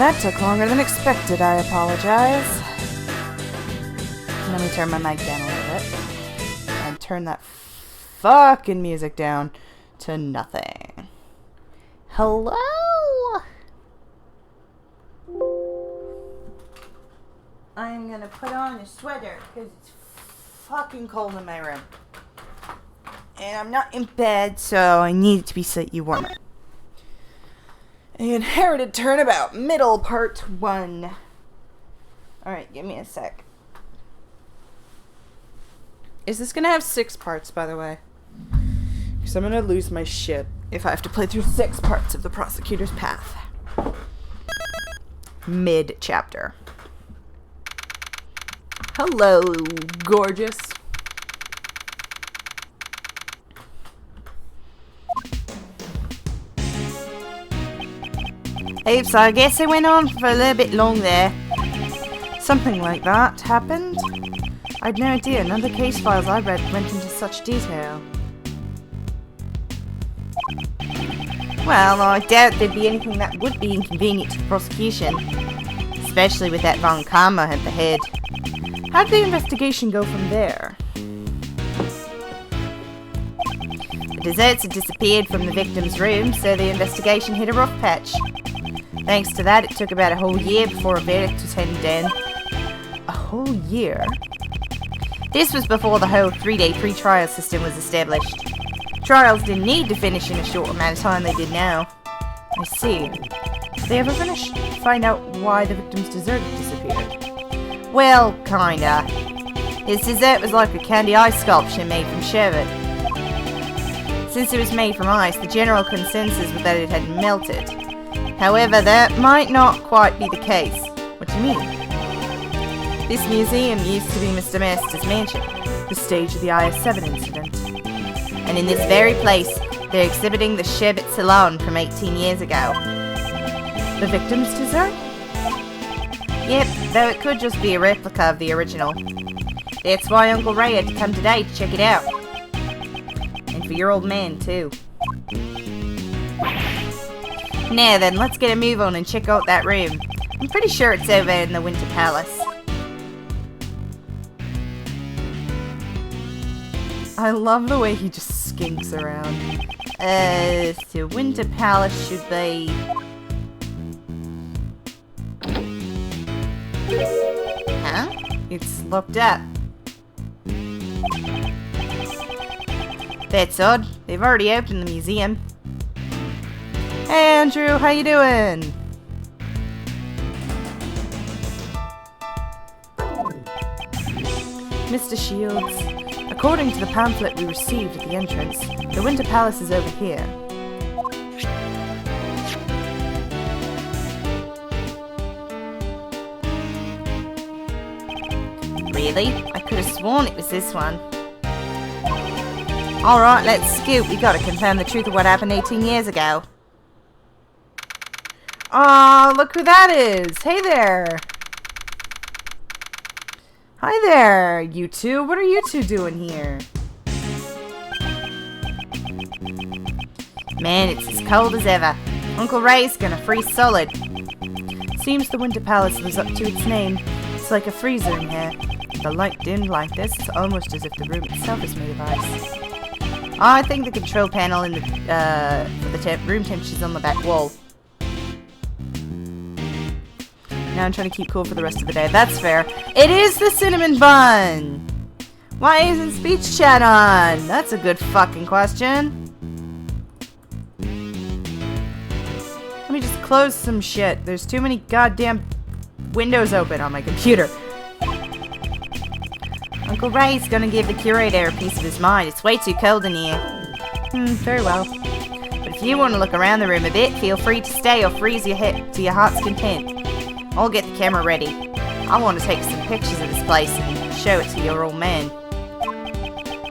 That took longer than expected, I apologize. Let me turn my mic down a little bit. And turn that fucking music down to nothing. Hello? I'm gonna put on a sweater because it's fucking cold in my room. And I'm not in bed, so I need it to be slightly warmer. The Inherited Turnabout, middle part 1. Alright, give me a sec. Is this gonna have 6 parts, by the way? Because I'm gonna lose my shit if I have to play through 6 parts of The Prosecutor's Path. Mid-chapter. Hello, gorgeous. Hey, so I guess it went on for a little bit long there. Something like that happened? I'd no idea. None of the case files I read went into such detail. Well, I doubt there'd be anything that would be inconvenient to the prosecution. Especially with that Von Karma at the head. How'd the investigation go from there? The desserts had disappeared from the victim's room, so the investigation hit a rough patch. Thanks to that, it took about a whole year before a verdict was handed down. A whole year? This was before the whole 3-day pre-trial system was established. Trials didn't need to finish in a short amount of time, they did now. I see. Did they ever find out why the victim's dessert had disappeared? Well, kinda. His dessert was like a candy ice sculpture made from sherbet. Since it was made from ice, the general consensus was that it had melted. However, that might not quite be the case. What do you mean? This museum used to be Mr. Master's mansion, the stage of the IS-7 incident. And in this very place, they're exhibiting the Sherbet Salon from 18 years ago. The victim's dessert? Yep, though it could just be a replica of the original. That's why Uncle Ray had to come today to check it out. And for your old man, too. Now then, let's get a move on and check out that room. I'm pretty sure it's over in the Winter Palace. I love the way he just skinks around. The Winter Palace should be... Huh? It's locked up. That's odd. They've already opened the museum. Hey Andrew, how you doing? Mr. Shields, according to the pamphlet we received at the entrance, the Winter Palace is over here. Really? I could have sworn it was this one. Alright, let's scoot. We gotta confirm the truth of what happened 18 years ago. Aw, look who that is! Hey there! Hi there, you two. What are you two doing here? Man, it's as cold as ever. Uncle Ray's gonna freeze solid. Seems the Winter Palace lives up to its name. It's like a freezer in here. With the light dimmed like this, it's almost as if the room itself is made of ice. I think the control panel in the for the room temperature is on the back wall. Now I'm trying to keep cool for the rest of the day. That's fair. It is the cinnamon bun! Why isn't speech chat on? That's a good fucking question. Let me just close some shit. There's too many goddamn windows open on my computer. Uncle Ray's gonna give the curator a piece of his mind. It's way too cold in here. Very well. But if you want to look around the room a bit, feel free to stay or freeze your head to your heart's content. I'll get the camera ready. I want to take some pictures of this place and show it to your old man.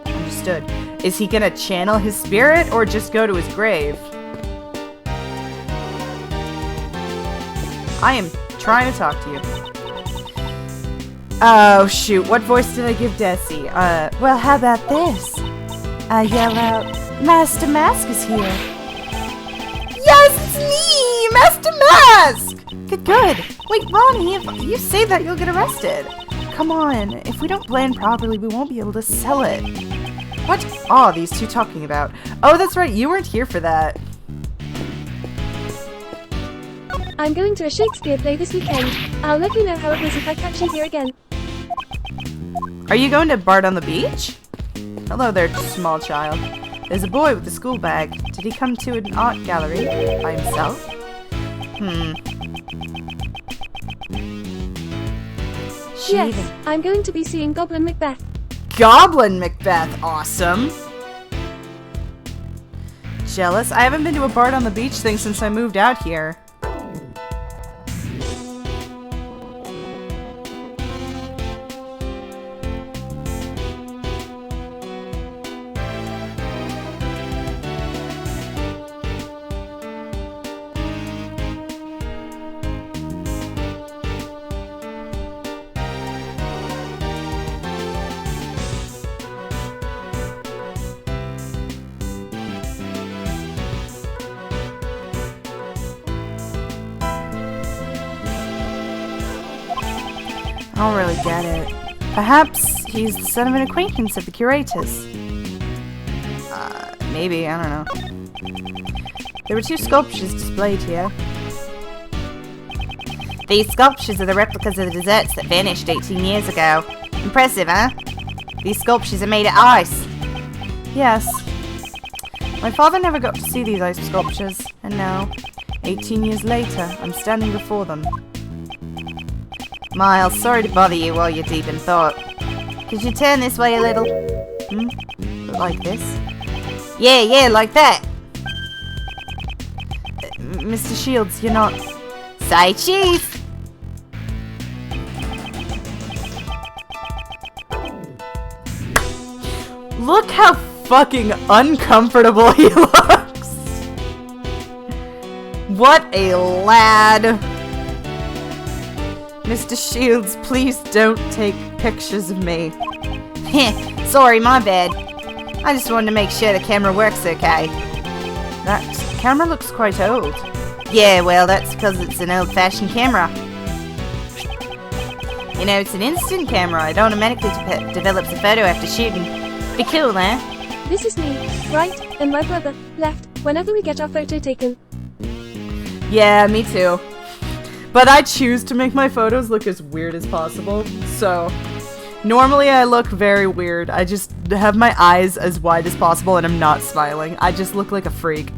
Understood. Is he gonna channel his spirit or just go to his grave? I am trying to talk to you. Oh shoot, what voice did I give Desi? Well how about this? I yell out, Master Mask is here. Yes, it's me! Master Mask! Good, good. Wait, Ronnie, if you say that, you'll get arrested. Come on, if we don't plan properly, we won't be able to sell it. What are these two talking about? Oh, that's right, you weren't here for that. I'm going to a Shakespeare play this weekend. I'll let you know how it was if I catch you here again. Are you going to Bard on the beach? Hello there, small child. There's a boy with a school bag. Did he come to an art gallery by himself? Yes, I'm going to be seeing Goblin Macbeth. Goblin Macbeth, awesome. Jealous? I haven't been to a Bard on the beach thing since I moved out here. I don't really get it. Perhaps he's the son of an acquaintance of the curator's. Maybe, I don't know. There were two sculptures displayed here. These sculptures are the replicas of the deserts that vanished 18 years ago. Impressive, huh? These sculptures are made of ice. Yes. My father never got to see these ice sculptures, and now, 18 years later, I'm standing before them. Miles, sorry to bother you while you're deep in thought. Could you turn this way a little? Like this? Yeah, like that! Mr. Shields, you're not... Say cheese! Look how fucking uncomfortable he looks! What a lad! Mr. Shields, please don't take pictures of me. Heh, sorry, my bad. I just wanted to make sure the camera works okay. That camera looks quite old. Yeah, well, that's because it's an old-fashioned camera. You know, it's an instant camera. It automatically develops a photo after shooting. Pretty cool, huh? This is me, right, and my brother, left, whenever we get our photo taken. Yeah, me too. But I choose to make my photos look as weird as possible, so... Normally I look very weird. I just have my eyes as wide as possible and I'm not smiling. I just look like a freak.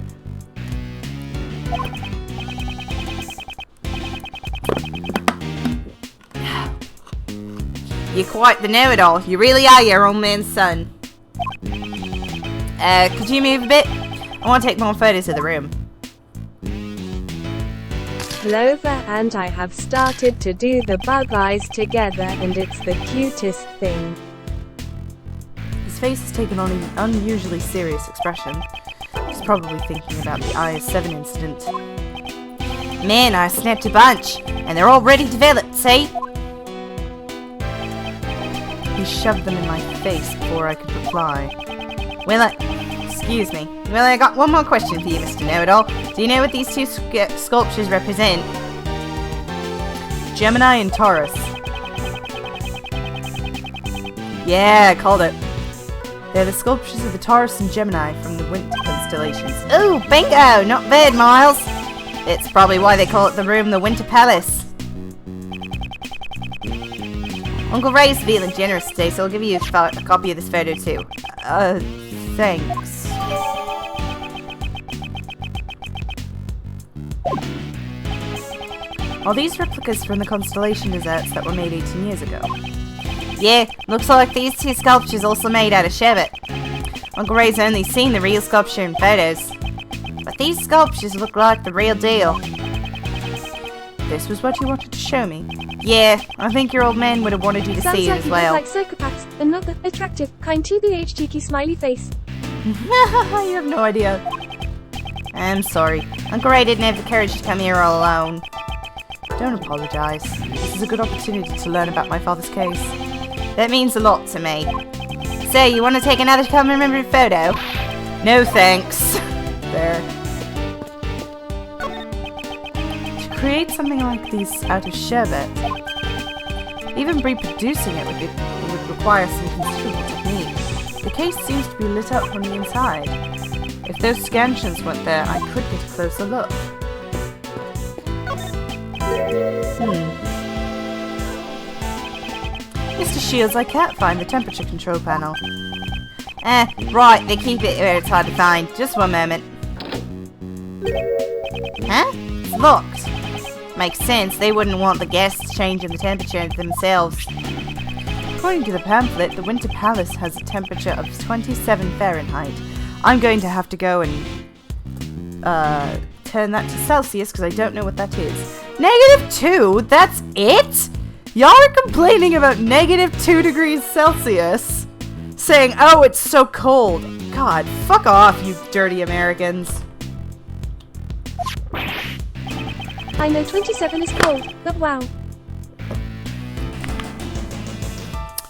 You're quite the know-it-all. You really are your own man's son. Could you move a bit? I want to take more photos of the room. Clover and I have started to do the bug eyes together and it's the cutest thing. His face has taken on an unusually serious expression. He's probably thinking about the IS-7 incident. Man, I snapped a bunch, and they're already developed, see? He shoved them in my face before I could reply. Well, excuse me. Well, I got one more question for you, Mr. Know-It-All. Do you know what these two sculptures represent? Gemini and Taurus. Yeah, I called it. They're the sculptures of the Taurus and Gemini from the winter constellations. Ooh, bingo! Not bad, Miles. It's probably why they call it the room the Winter Palace. Uncle Ray's feeling generous today, so I'll give you a copy of this photo too. Thanks. Are these replicas from the constellation deserts that were made 18 years ago? Yeah, looks like these two sculptures also made out of sherbet. Uncle Ray's only seen the real sculpture in photos. But these sculptures look like the real deal. This was what you wanted to show me? Yeah, I think your old man would have wanted you to see it as well. Sounds like psychopaths. Another attractive, kind TBH cheeky smiley face. You have no idea. I'm sorry. Uncle Ray didn't have the courage to come here all alone. Don't apologize. This is a good opportunity to learn about my father's case. That means a lot to me. So, you want to take another commemorative photo? No thanks. There. create something like these out of sherbet, even reproducing it would require some considerable technique. The case seems to be lit up from the inside. If those scansions weren't there, I could get a closer look. Mr. Shields, I can't find the temperature control panel. Right, they keep it where it's hard to find. Just one moment. Huh? It's locked. Makes sense, they wouldn't want the guests changing the temperature themselves. According to the pamphlet, the Winter Palace has a temperature of 27 Fahrenheit. I'm going to have to go and turn that to Celsius because I don't know what that is. -2? That's it? Y'all are complaining about -2 degrees Celsius, saying, oh, it's so cold. God, fuck off, you dirty Americans. I know 27 is cold, but wow.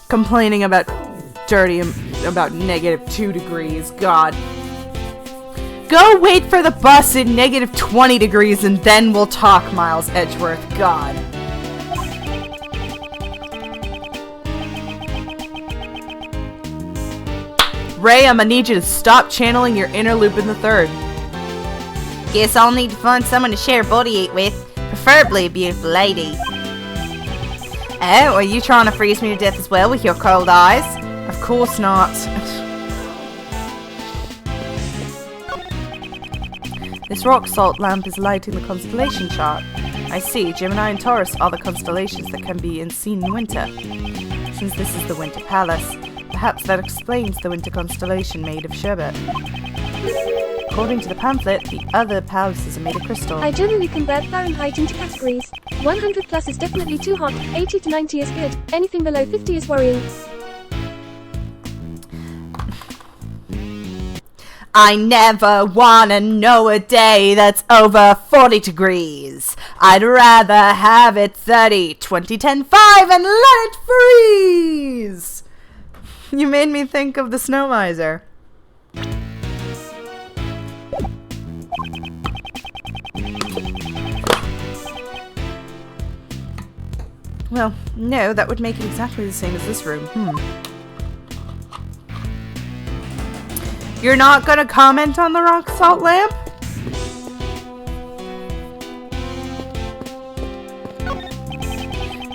Complaining about about -2 degrees. God. Go wait for the bus in -20 degrees and then we'll talk, Miles Edgeworth. God. Ray, I'm gonna need you to stop channeling your inner Lupin the Third. Guess I'll need to find someone to share a body eat with. Preferably a beautiful lady. Oh, are you trying to freeze me to death as well with your cold eyes? Of course not. This rock salt lamp is lighting the constellation chart. I see, Gemini and Taurus are the constellations that can be seen in winter. Since this is the Winter Palace, perhaps that explains the winter constellation made of sherbet. According to the pamphlet, the other palaces are made of crystal. I generally convert Fahrenheit into categories. 100 plus is definitely too hot, 80 to 90 is good, anything below 50 is worrying. I never wanna know a day that's over 40 degrees. I'd rather have it 30, 20, 10, 5 and let it freeze! You made me think of the snow miser. Well, no, that would make it exactly the same as this room. You're not gonna comment on the rock salt lamp?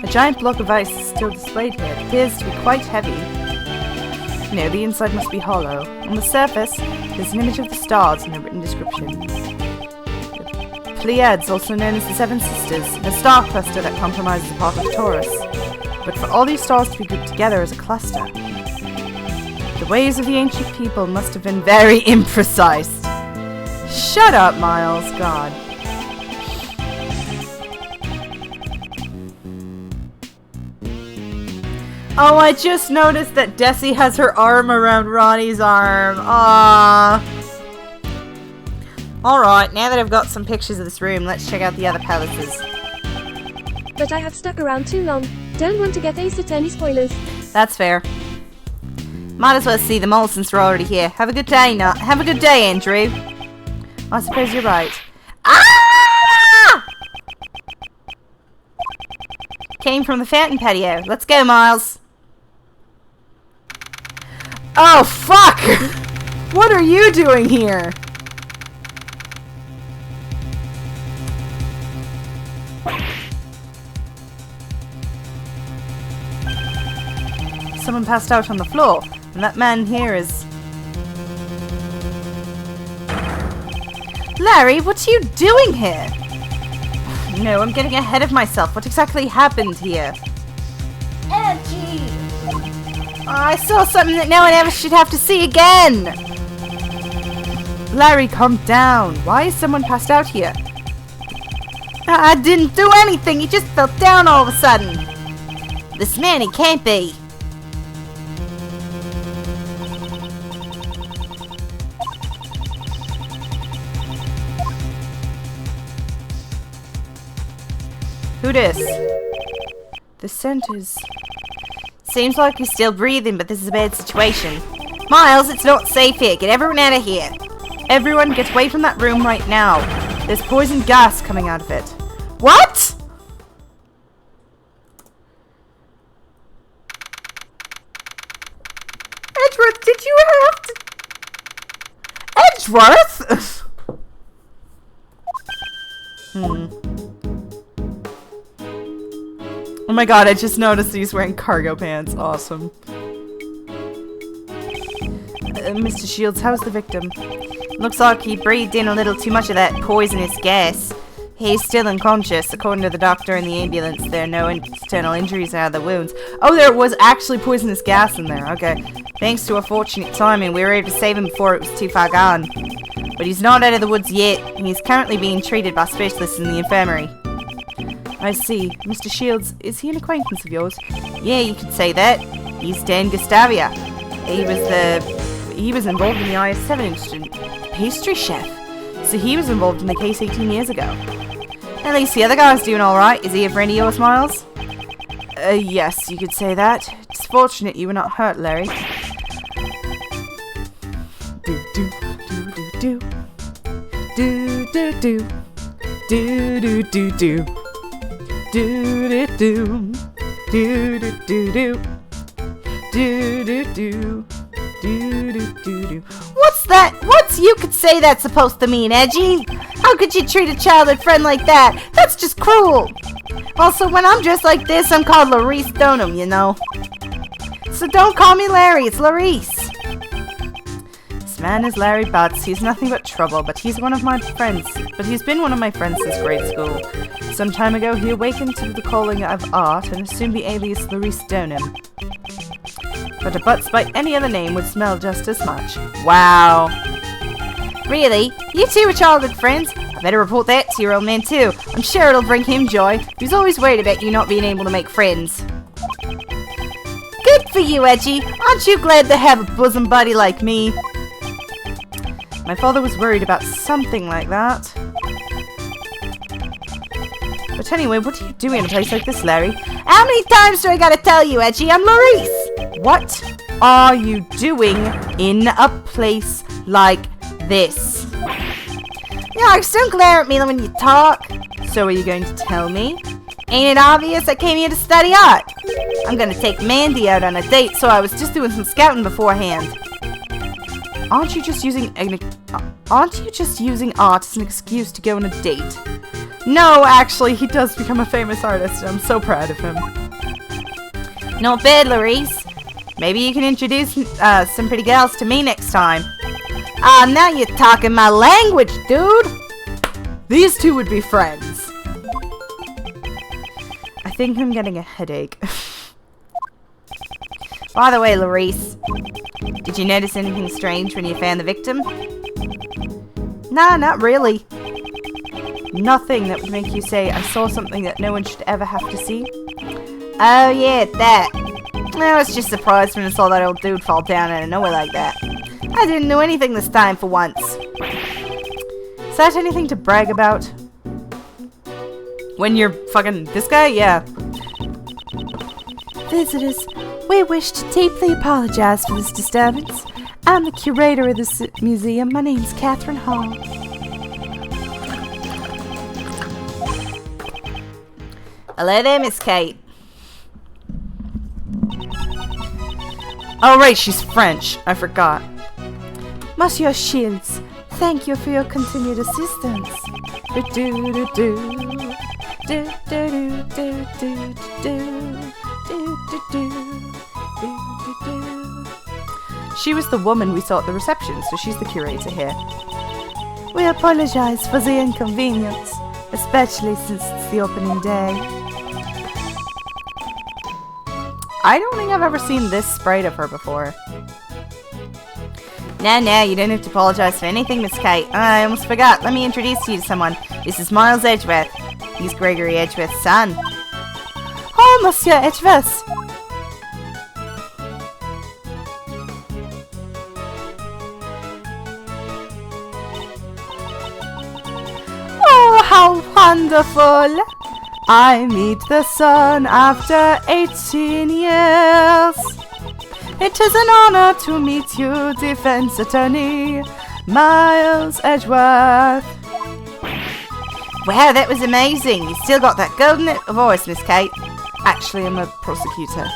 A giant block of ice is still displayed here. It appears to be quite heavy. No, the inside must be hollow. On the surface, there's an image of the stars and a written description. Pleiades, also known as the Seven Sisters, a star cluster that comprises a part of Taurus. But for all these stars to be grouped together as a cluster, the ways of the ancient people must have been very imprecise. Shut up, Miles. God. Oh, I just noticed that Desi has her arm around Ronnie's arm. Aww. Alright, now that I've got some pictures of this room, let's check out the other palaces. But I have stuck around too long. Don't want to get Ace Attorney spoilers. That's fair. Might as well see them all since we're already here. Have a good day, Have a good day, Andrew. I suppose you're right. Ah! Came from the fountain patio. Let's go, Miles. Oh, fuck! What are you doing here? Someone passed out on the floor, and that man here is... Larry, what are you doing here? No, I'm getting ahead of myself. What exactly happened here? Energy! I saw something that no one ever should have to see again! Larry, calm down. Why is someone passed out here? I didn't do anything. He just fell down all of a sudden. This man, he can't be. Who dis? The scent is... Seems like he's still breathing, but this is a bad situation. Miles, it's not safe here. Get everyone out of here. Everyone get away from that room right now. There's poison gas coming out of it. What? Edgeworth, did you have to... Edgeworth? Oh my god, I just noticed he's wearing cargo pants. Awesome. Mr. Shields, how's the victim? Looks like he breathed in a little too much of that poisonous gas. He's still unconscious. According to the doctor in the ambulance, there are no external injuries out of the wounds. Oh, there was actually poisonous gas in there. Okay. Thanks to our fortunate timing, we were able to save him before it was too far gone. But he's not out of the woods yet. He's currently being treated by specialists in the infirmary. I see. Mr. Shields, is he an acquaintance of yours? Yeah, you could say that. He's Dan Gustavia. He was involved in the IS-7 incident. Pastry chef. So he was involved in the case 18 years ago. At least the other guy's doing alright. Is he a friend of yours, Miles? Yes, you could say that. It's fortunate you were not hurt, Larry. Do do do do do do do do do do do do do do do do do do do do. What's that? What's you could say that's supposed to mean, Edgy? How could you treat a childhood friend like that? That's just cruel. Also, when I'm dressed like this, I'm called Larice Donham, you know. So don't call me Larry, it's Larice. This man is Larry Butts. He's nothing but trouble, but he's one of my friends. But he's been one of my friends since grade school. Some time ago, he awakened to the calling of art and assumed the alias Larice Donham. But a Butts by any other name would smell just as much. Wow. Really? You two are childhood friends? I better report that to your old man too. I'm sure it'll bring him joy. He's always worried about you not being able to make friends. Good for you, Edgy. Aren't you glad to have a bosom buddy like me? My father was worried about something like that. But anyway, what are you doing in a place like this, Larry? How many times do I gotta tell you, Edgy? I'm Larice! What are you doing in a place like this? You know, don't glare at me when you talk. So are you going to tell me? Ain't it obvious I came here to study art? I'm gonna take Mandy out on a date, so I was just doing some scouting beforehand. Aren't you just using art as an excuse to go on a date? No, actually, he does become a famous artist, and I'm so proud of him. Not bad, Larice. Maybe you can introduce some pretty girls to me next time. Ah, now you're talking my language, dude! These two would be friends. I think I'm getting a headache. By the way, Larice, did you notice anything strange when you found the victim? Nah, not really. Nothing that would make you say, I saw something that no one should ever have to see? Oh yeah, that. I was just surprised when I saw that old dude fall down out of nowhere like that. I didn't do anything this time for once. Is that anything to brag about? When you're fucking this guy? Yeah. Visitors, we wish to deeply apologize for this disturbance. I'm the curator of this museum. My name's Catherine Hall. Hello there, Miss Kate. Oh right, she's French. I forgot. Monsieur Shields, thank you for your continued assistance. She was the woman we saw at the reception, so she's the curator here. We apologize for the inconvenience, especially since it's the opening day. I don't think I've ever seen this sprite of her before. No, you don't have to apologize for anything, Miss Kate. I almost forgot. Let me introduce you to someone. This is Miles Edgeworth. He's Gregory Edgeworth's son. Oh, Monsieur Edgeworth. Oh, how wonderful. I meet the sun after 18 years. It is an honor to meet you, defense attorney Miles Edgeworth. Wow, that was amazing. You still got that golden voice, Miss Kate. Actually, I'm a prosecutor.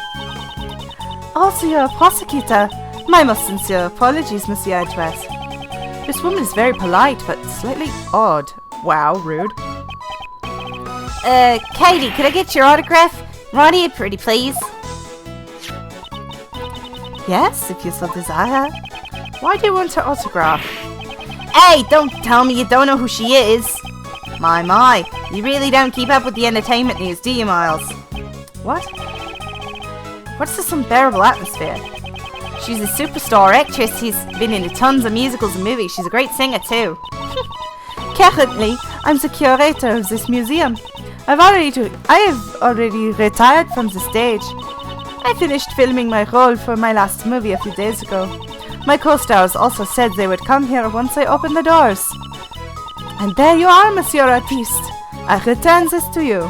Also, you're a prosecutor. My most sincere apologies, Monsieur Edgeworth. This woman is very polite, but slightly odd. Wow, rude. Katie, could I get your autograph? Right here, pretty please. Yes, if you so desire. Why do you want her autograph? Hey, don't tell me you don't know who she is. My, you really don't keep up with the entertainment news, do you, Miles? What? What's this unbearable atmosphere? She's a superstar actress. She's been in tons of musicals and movies. She's a great singer, too. Currently, I'm the curator of this museum. I have already retired from the stage. I finished filming my role for my last movie a few days ago. My co-stars also said they would come here once I open the doors. And there you are, Monsieur Artiste. I return this to you.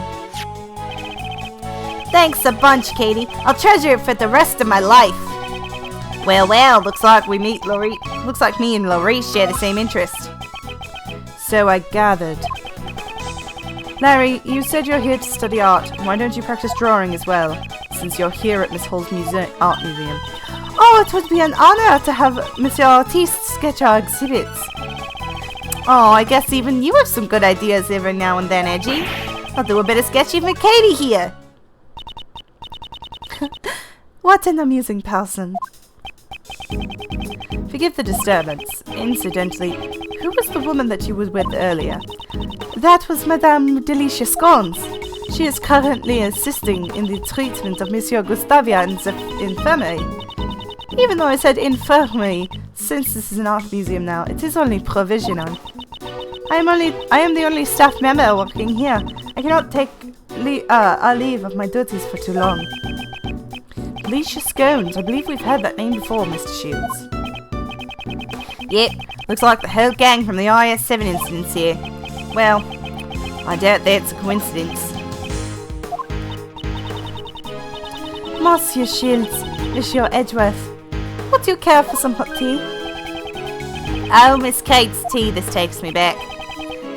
Thanks a bunch, Katie. I'll treasure it for the rest of my life. Well, looks like me and Laurie share the same interest. So I gathered. Larry, you said you're here to study art. Why don't you practice drawing as well, since you're here at Miss Hall's art museum? Oh, it would be an honor to have Monsieur Artiste sketch our exhibits. Oh, I guess even you have some good ideas every now and then, Edgy. I'll do a bit of sketching for Katie here. What an amusing person. Forgive the disturbance. Incidentally, who was the woman that you were with earlier? That was Madame Delicia Scones. She is currently assisting in the treatment of Monsieur Gustavia in the infirmary. Even though I said infirmary, since this is an art museum now, it is only provisional. I am the only staff member working here. I cannot take a leave of my duties for too long. Delicia Scones, I believe we've heard that name before, Mr. Shields. Yep, looks like the whole gang from the IS-7 incidents here. Well, I doubt that's a coincidence. Monsieur Shields, Monsieur Edgeworth, would you care for some hot tea? Oh, Miss Kate's tea, this takes me back.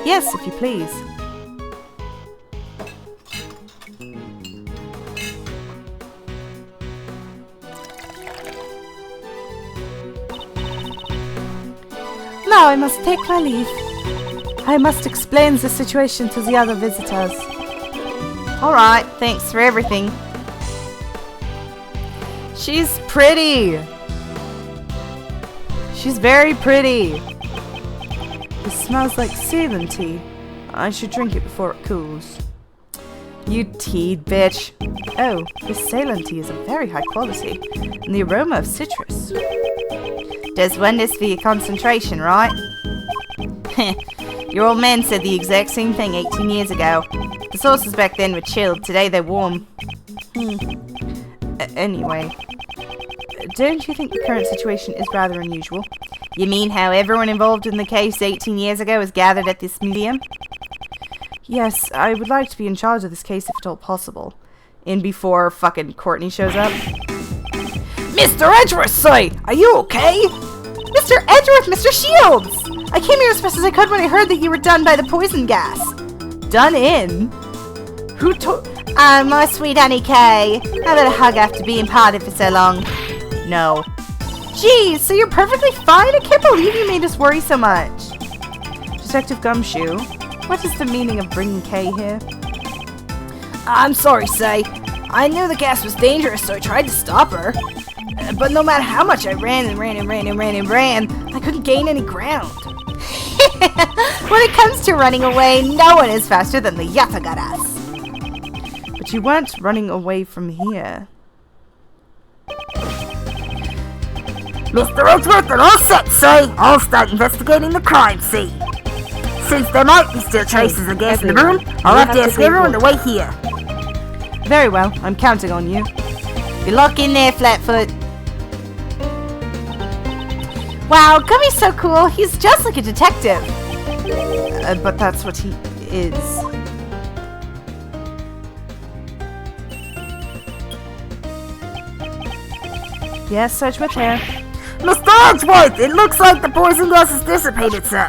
Yes, if you please. Now I must take my leave. I must explain the situation to the other visitors. Alright, thanks for everything. She's pretty. She's very pretty. It smells like Ceylon tea. I should drink it before it cools. You teed bitch. Oh, this Ceylon tea is of very high quality, and the aroma of citrus. Does wonders for your concentration, right? Your old man said the exact same thing 18 years ago. The sauces back then were chilled, today they're warm. Anyway, don't you think the current situation is rather unusual? You mean how everyone involved in the case 18 years ago is gathered at this museum? Yes, I would like to be in charge of this case if at all possible. In before fucking Courtney shows up. Mr. Edgeworth, say, are you okay? Mr. Edgeworth, Mr. Shields! I came here as fast as I could when I heard that you were done by the poison gas. Done in? Who told? My sweet Annie Kay. How about a hug after being potted for so long? No. Geez, so you're perfectly fine? I can't believe you made us worry so much. Detective Gumshoe, what is the meaning of bringing Kay here? I'm sorry, Say. I knew the gas was dangerous, so I tried to stop her. But no matter how much I ran, I couldn't gain any ground. When it comes to running away, no one is faster than the Yatagaras. But you weren't running away from here. Mr. Edgeworth and all set, say, I'll start investigating the crime scene. Since there might be still traces of gas in the room, I'll have to ask everyone to wait here. Very well, I'm counting on you. Good luck in there, Flatfoot. Wow, Gummy's so cool. He's just like a detective. But that's what he is. Yes, Sedgwick here. Mr. Edgeworth, it looks like the poison gas has dissipated, sir.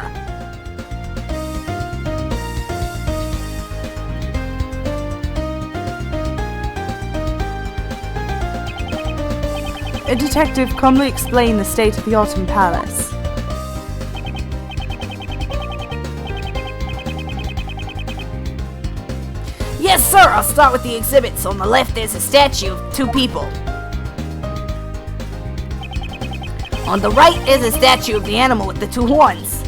A detective, calmly explain the state of the Autumn Palace. Yes, sir. I'll start with the exhibits. On the left, there's a statue of 2 people. On the right, there's a statue of the animal with the 2 horns.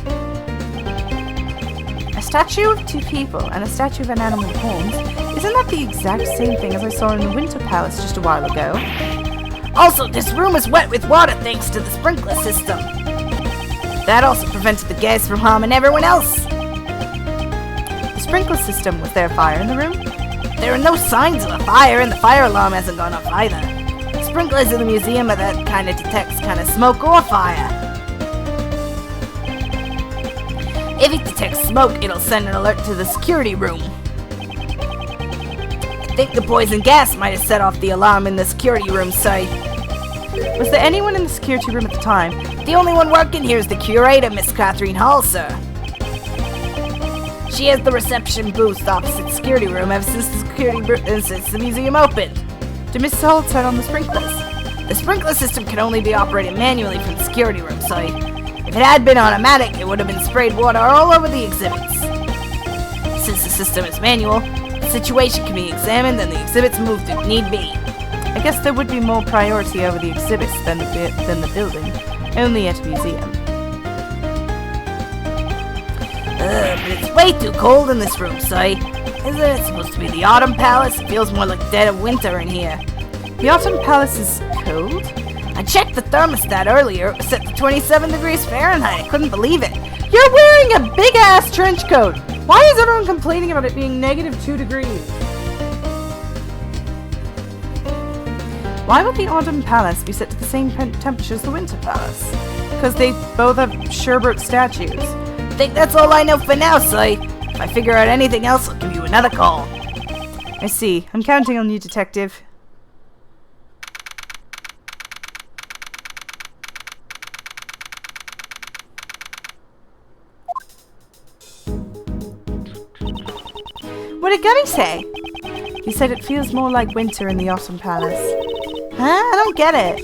A statue of 2 people and a statue of an animal with horns? Isn't that the exact same thing as I saw in the Winter Palace just a while ago? Also, this room is wet with water thanks to the sprinkler system. That also prevented the gas from harming everyone else. The sprinkler system, was there a fire in the room? There are no signs of a fire, and the fire alarm hasn't gone off either. Sprinklers in the museum are that kind of detects kind of smoke or fire. If it detects smoke, it'll send an alert to the security room. I think the poison gas might have set off the alarm in the security room site. Was there anyone in the security room at the time? The only one working here is the curator, Miss Catherine Hall, sir. She has the reception booth opposite the security room ever since the museum opened. Did Mrs. Hall turn on the sprinklers? The sprinkler system can only be operated manually from the security room site. If it had been automatic, it would have been sprayed water all over the exhibits. Since the system is manual, the situation can be examined and the exhibits moved if need be. I guess there would be more priority over the exhibits than the building, only at a museum. But it's way too cold in this room, Si. Isn't it supposed to be the Autumn Palace? It feels more like dead of winter in here. The Autumn Palace is cold? I checked the thermostat earlier. It was set to 27 degrees Fahrenheit. I couldn't believe it. You're wearing a big-ass trench coat! Why is everyone complaining about it being -2 degrees? Why would the Autumn Palace be set to the same temperature as the Winter Palace? Because they both have sherbet statues. I think that's all I know for now, Si. If I figure out anything else, I'll give you another call. I see. I'm counting on you, Detective. What did Gunny say? He said it feels more like winter in the Autumn Palace. Huh? I don't get it.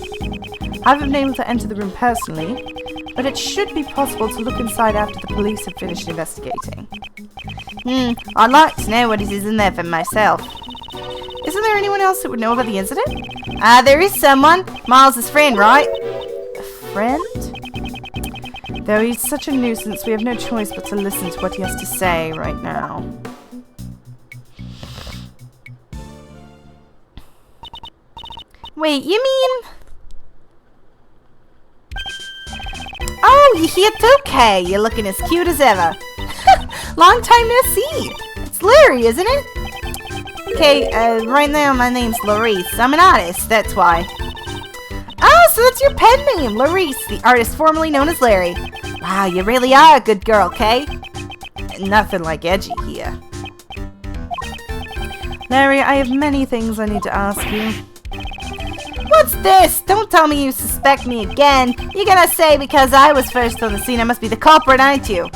I haven't been able to enter the room personally, but it should be possible to look inside after the police have finished investigating. I'd like to know what it is in there for myself. Isn't there anyone else that would know about the incident? There is someone. Miles' friend, right? A friend? Though he's such a nuisance, we have no choice but to listen to what he has to say right now. Wait, you mean... Oh, you're here too, Kay. You're looking as cute as ever. Long time no see. It's Larry, isn't it? Okay, right now my name's Larice. I'm an artist, that's why. Oh, so that's your pen name, Larice, the artist formerly known as Larry. Wow, you really are a good girl, Kay. Nothing like edgy here. Larry, I have many things I need to ask you. What's this? Don't tell me you suspect me again. You're gonna say because I was first on the scene I must be the culprit, aren't you?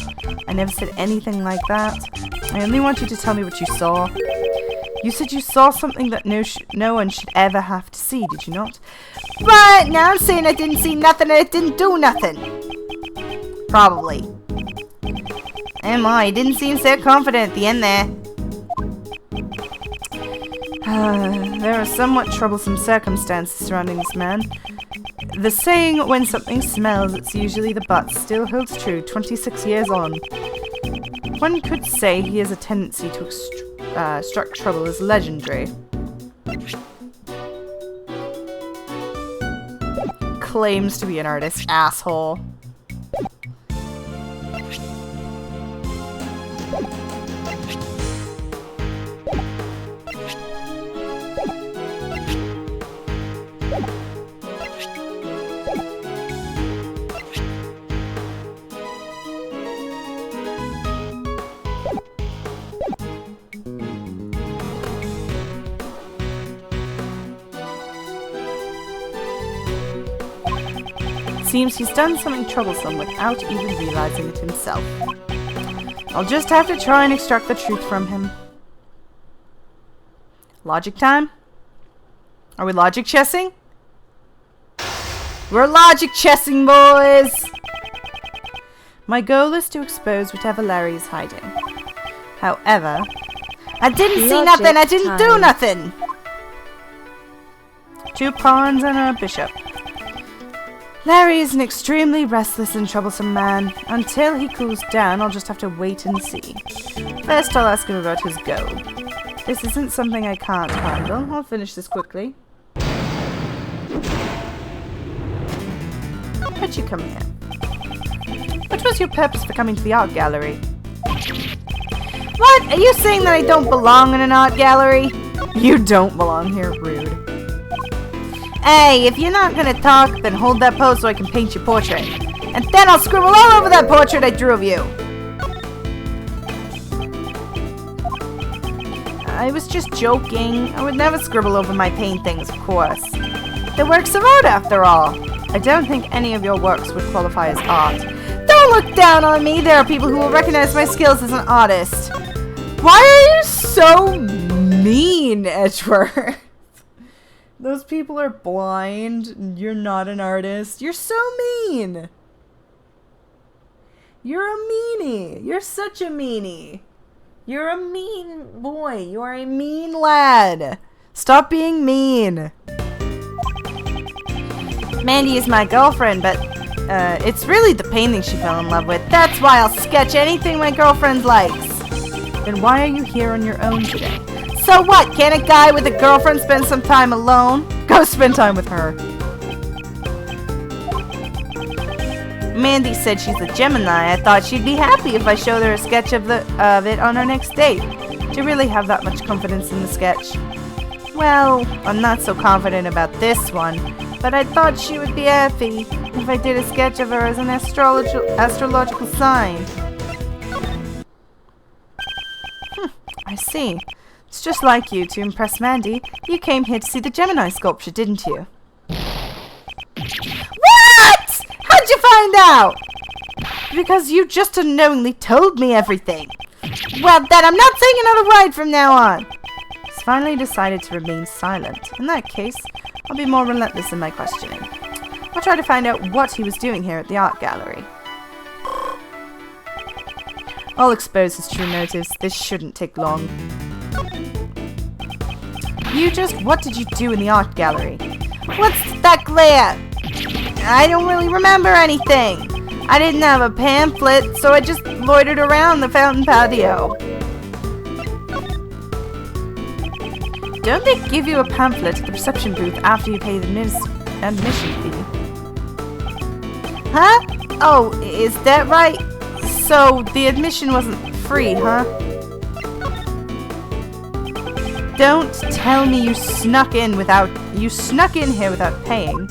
I never said anything like that. I only want you to tell me what you saw. You said you saw something that no one should ever have to see, did you not? But now I'm saying I didn't see nothing and it didn't do nothing. Probably. Oh my, you didn't seem so confident at the end there. There are somewhat troublesome circumstances surrounding this man. The saying, when something smells, it's usually the butt, still holds true 26 years on. One could say he has a tendency to strike trouble as legendary. Claims to be an artist, asshole. Seems he's done something troublesome without even realizing it himself. I'll just have to try and extract the truth from him. Logic time? Are we logic chessing? We're logic chessing, boys! My goal is to expose whatever Larry is hiding. However, I didn't see nothing, I didn't do nothing! 2 pawns and a bishop. Larry is an extremely restless and troublesome man. Until he cools down, I'll just have to wait and see. First, I'll ask him about his goal. This isn't something I can't handle. I'll finish this quickly. Why'd you come here? What was your purpose for coming to the art gallery? What? Are you saying that I don't belong in an art gallery? You don't belong here, rude. Hey, if you're not gonna talk, then hold that pose so I can paint your portrait. And then I'll scribble all over that portrait I drew of you. I was just joking. I would never scribble over my paintings, of course. They're works of art, after all. I don't think any of your works would qualify as art. Don't look down on me. There are people who will recognize my skills as an artist. Why are you so mean, Edgeworth? Those people are blind. You're not an artist. You're so mean. You're a meanie. You're such a meanie. You're a mean boy. You are a mean lad. Stop being mean. Mandy is my girlfriend, but it's really the painting she fell in love with. That's why I'll sketch anything my girlfriend likes. Then why are you here on your own today? So what? Can a guy with a girlfriend spend some time alone? Go spend time with her. Mandy said she's a Gemini. I thought she'd be happy if I showed her a sketch of it on our next date. Do you really have that much confidence in the sketch? Well, I'm not so confident about this one, but I thought she would be happy if I did a sketch of her as an astrological sign. I see. It's just like you to impress Mandy. You came here to see the Gemini sculpture, didn't you? What? How'd you find out? Because you just unknowingly told me everything. Well, then I'm not saying another word from now on. He's finally decided to remain silent. In that case, I'll be more relentless in my questioning. I'll try to find out what he was doing here at the art gallery. I'll expose his true motives. This shouldn't take long. What did you do in the art gallery? What's that glare? I don't really remember anything. I didn't have a pamphlet, so I just loitered around the fountain patio. Don't they give you a pamphlet at the reception booth after you pay the admission fee? Huh? Oh, is that right? So, the admission wasn't free, huh? Don't tell me you snuck in here without paying.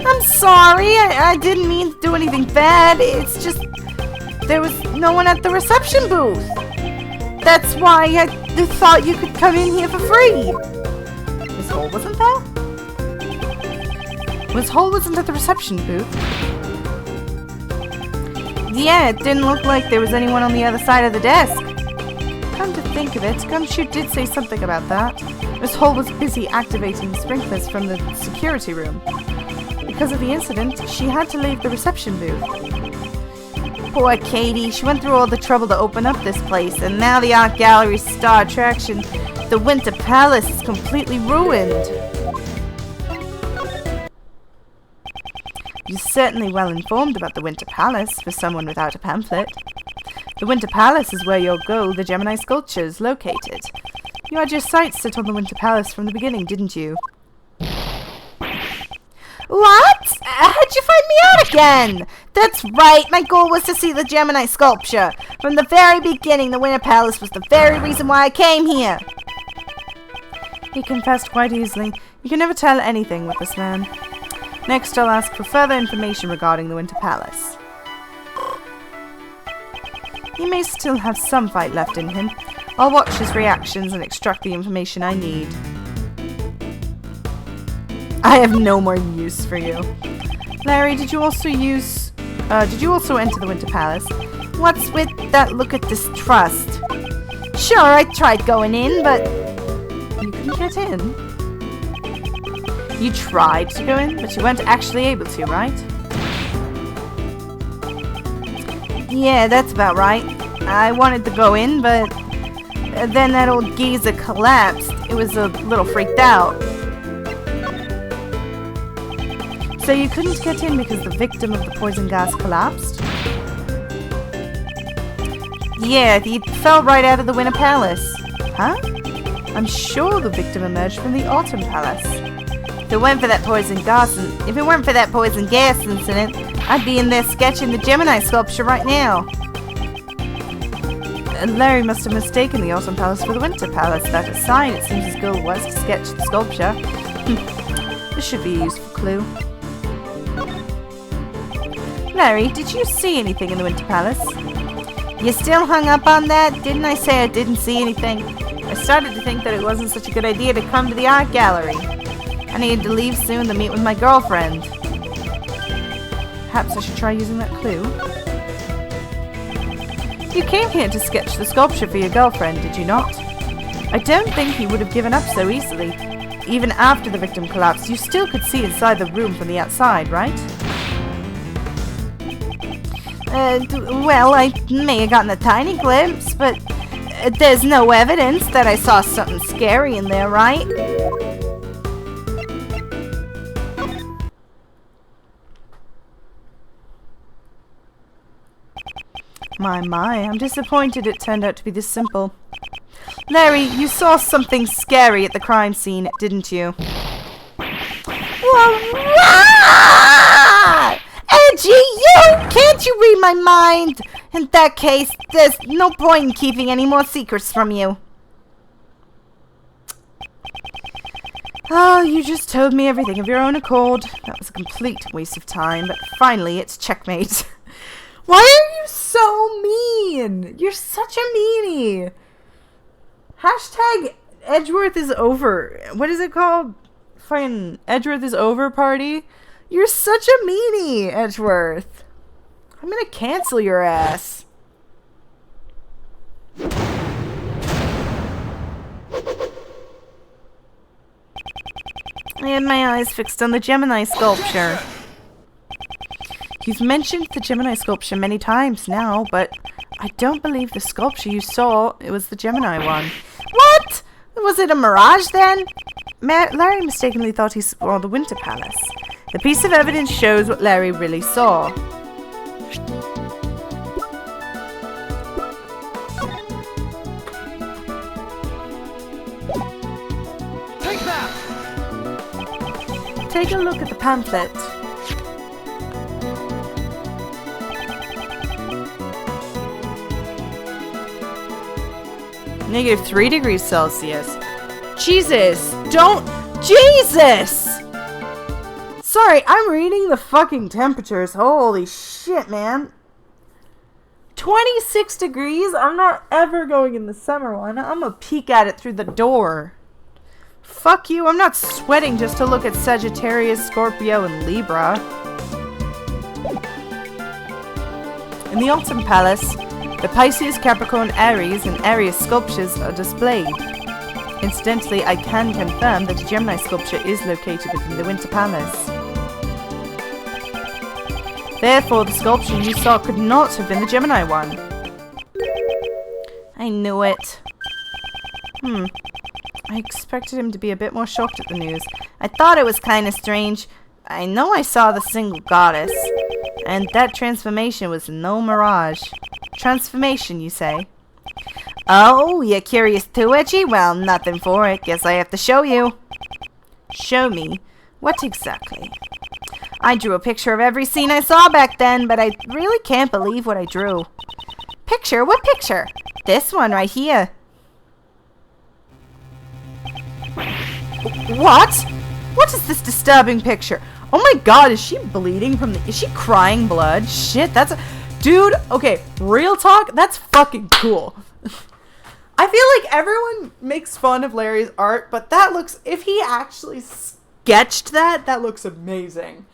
I'm sorry, I didn't mean to do anything bad. It's just there was no one at the reception booth. That's why I thought you could come in here for free. Miss Hole wasn't there? Miss Hole wasn't at the reception booth. Yeah, it didn't look like there was anyone on the other side of the desk. Come to think of it, Gumshoe did say something about that. Miss Hole was busy activating the sprinklers from the security room. Because of the incident, she had to leave the reception booth. Poor Katie, she went through all the trouble to open up this place, and now the art gallery's star attraction, the Winter Palace, is completely ruined. You're certainly well informed about the Winter Palace for someone without a pamphlet. The Winter Palace is where your goal, the Gemini sculpture, is located. You had your sights set on the Winter Palace from the beginning, didn't you? What? How'd you find me out again? That's right, my goal was to see the Gemini sculpture. From the very beginning, the Winter Palace was the very reason why I came here. He confessed quite easily. You can never tell anything with this man. Next, I'll ask for further information regarding the Winter Palace. He may still have some fight left in him. I'll watch his reactions and extract the information I need. I have no more use for you. Larry, did you also enter the Winter Palace? What's with that look of distrust? Sure, I tried going in, but you couldn't get in. You tried to go in, but you weren't actually able to, right? Yeah, that's about right. I wanted to go in, but then that old geezer collapsed. It was a little freaked out. So you couldn't get in because the victim of the poison gas collapsed? Yeah, he fell right out of the Winter Palace. Huh? I'm sure the victim emerged from the Autumn Palace. If it weren't for that poison gas incident, I'd be in there sketching the Gemini sculpture right now. Larry must have mistaken the Autumn Palace for the Winter Palace. That aside, it seems his goal was to sketch the sculpture. This should be a useful clue. Larry, did you see anything in the Winter Palace? You still hung up on that? Didn't I say I didn't see anything? I started to think that it wasn't such a good idea to come to the art gallery. I needed to leave soon to meet with my girlfriend. Perhaps I should try using that clue. You came here to sketch the sculpture for your girlfriend, did you not? I don't think you would have given up so easily. Even after the victim collapsed, you still could see inside the room from the outside, right? Well, I may have gotten a tiny glimpse, but there's no evidence that I saw something scary in there, right? My, I'm disappointed it turned out to be this simple. Larry, you saw something scary at the crime scene, didn't you? Edgy, can't you read my mind? In that case, there's no point in keeping any more secrets from you. Oh, you just told me everything of your own accord. That was a complete waste of time, but finally it's checkmate. Why are you so mean? You're such a meanie. Hashtag Edgeworth is over. What is it called? Fucking Edgeworth is over party? You're such a meanie, Edgeworth. I'm gonna cancel your ass. I had my eyes fixed on the Gemini sculpture. You've mentioned the Gemini sculpture many times now, but I don't believe the sculpture you saw, it was the Gemini one. What? Was it a mirage then? Larry mistakenly thought he saw the Winter Palace. The piece of evidence shows what Larry really saw. Take that! Take a look at the pamphlet. -3 degrees Celsius. Jesus! Don't! Jesus! Sorry, I'm reading the fucking temperatures. Holy shit, man. 26 degrees? I'm not ever going in the summer one. I'm gonna peek at it through the door. Fuck you, I'm not sweating just to look at Sagittarius, Scorpio, and Libra. In the Autumn Palace, the Pisces, Capricorn, Aries, and Aries sculptures are displayed. Incidentally, I can confirm that a Gemini sculpture is located within the Winter Palace. Therefore, the sculpture you saw could not have been the Gemini one. I knew it. I expected him to be a bit more shocked at the news. I thought it was kind of strange. I know I saw the single goddess, and that transformation was no mirage. Transformation, you say? Oh, you're curious too, Edgy? Well, nothing for it. Guess I have to show you. Show me? What exactly? I drew a picture of every scene I saw back then, but I really can't believe what I drew. Picture? What picture? This one right here. What? What is this disturbing picture? Oh my god, is she bleeding from the... Is she crying blood? Shit, that's a... Dude, okay, real talk, that's fucking cool. I feel like everyone makes fun of Larry's art, but that looks... If he actually sketched that, that looks amazing.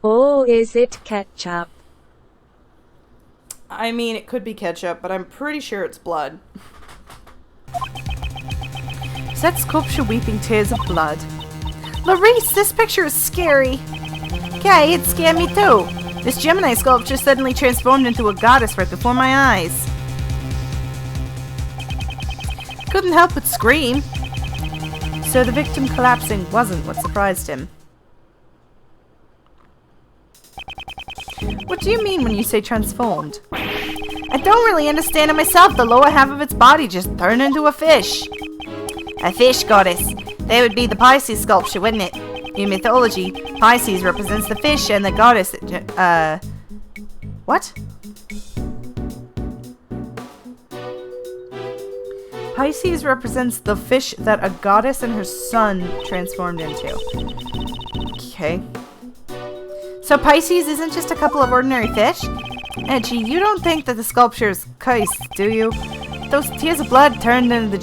Or is it ketchup? I mean, it could be ketchup, but I'm pretty sure it's blood. Is that sculpture weeping tears of blood? Larice, this picture is scary. Okay, it scared me too. This Gemini sculpture suddenly transformed into a goddess right before my eyes. Couldn't help but scream. So the victim collapsing wasn't what surprised him. What do you mean when you say transformed? I don't really understand it myself. The lower half of its body just turned into a fish. A fish goddess. That would be the Pisces sculpture, wouldn't it? In mythology, Pisces represents the fish and the goddess that, what? Pisces represents the fish that a goddess and her son transformed into. Okay. So Pisces isn't just a couple of ordinary fish? Edgy, you don't think that the sculpture is cursed, do you? Those tears of blood turned into the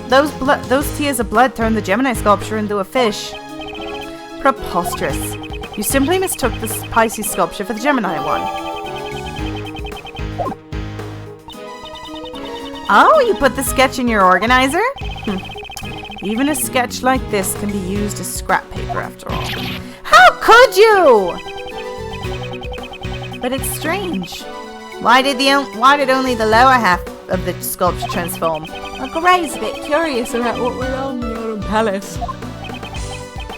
Those tears of blood turned the Gemini sculpture into a fish. Preposterous. You simply mistook the Pisces sculpture for the Gemini one. Oh, you put the sketch in your organizer? Even a sketch like this can be used as scrap paper after all. How could you? But it's strange. Why did only the lower half of the sculpture transform? Uncle Ray's a bit curious about what went on in the Autumn Palace.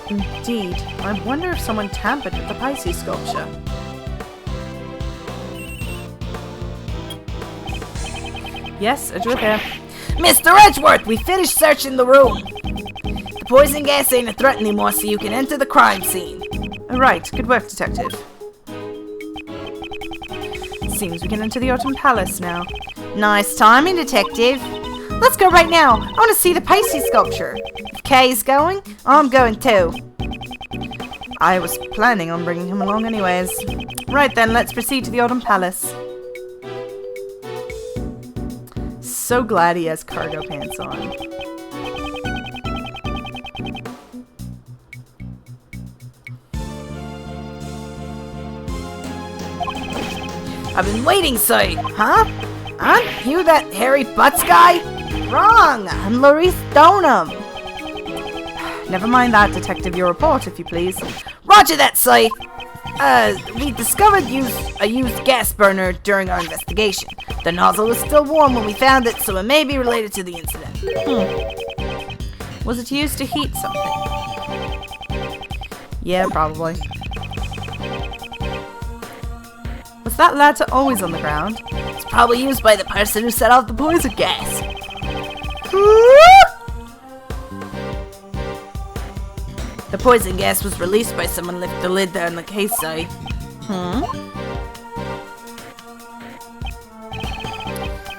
Indeed. I wonder if someone tampered with the Pisces sculpture. Yes, Edgeworth here. Mr. Edgeworth, we finished searching the room. The poison gas ain't a threat anymore, so you can enter the crime scene. Alright, good work, detective. Seems we can enter the Autumn Palace now. Nice timing, detective. Let's go right now. I want to see the Pisces sculpture. If Kay's going, I'm going too. I was planning on bringing him along anyways. Right then, let's proceed to the Autumn Palace. So glad he has cargo pants on. I've been waiting, say. Huh? Aren't you that hairy butts guy? Wrong! I'm Larice Stoneham. Never mind that, detective. Your report, if you please. Roger that, say. We discovered a used gas burner during our investigation. The nozzle was still warm when we found it, so it may be related to the incident. Was it used to heat something? Yeah, probably. Was that ladder always on the ground? It's probably used by the person who set off the poison gas. The poison gas was released by someone lifting the lid there in the case, say.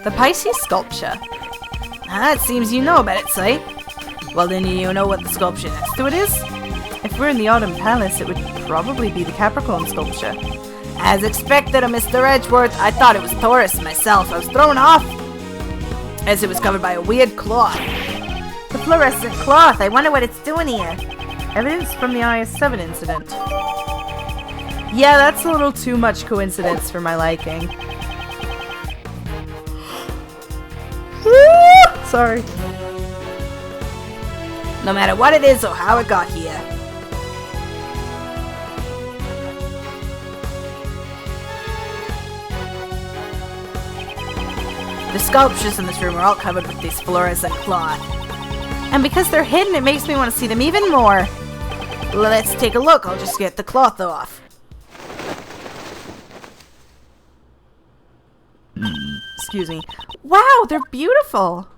The Pisces sculpture. It seems you know about it, say. Well, then you know what the sculpture next to it is? If we're in the Autumn Palace, it would probably be the Capricorn sculpture. As expected of Mr. Edgeworth, I thought it was Taurus myself. I was thrown off, as it was covered by a weird cloth. The fluorescent cloth, I wonder what it's doing here. Evidence from the IS-7 incident. Yeah, that's a little too much coincidence for my liking. Sorry. No matter what it is or how it got here. The sculptures in this room are all covered with this fluorescent cloth. And because they're hidden, it makes me want to see them even more. Let's take a look. I'll just get the cloth off. Excuse me. Wow, they're beautiful.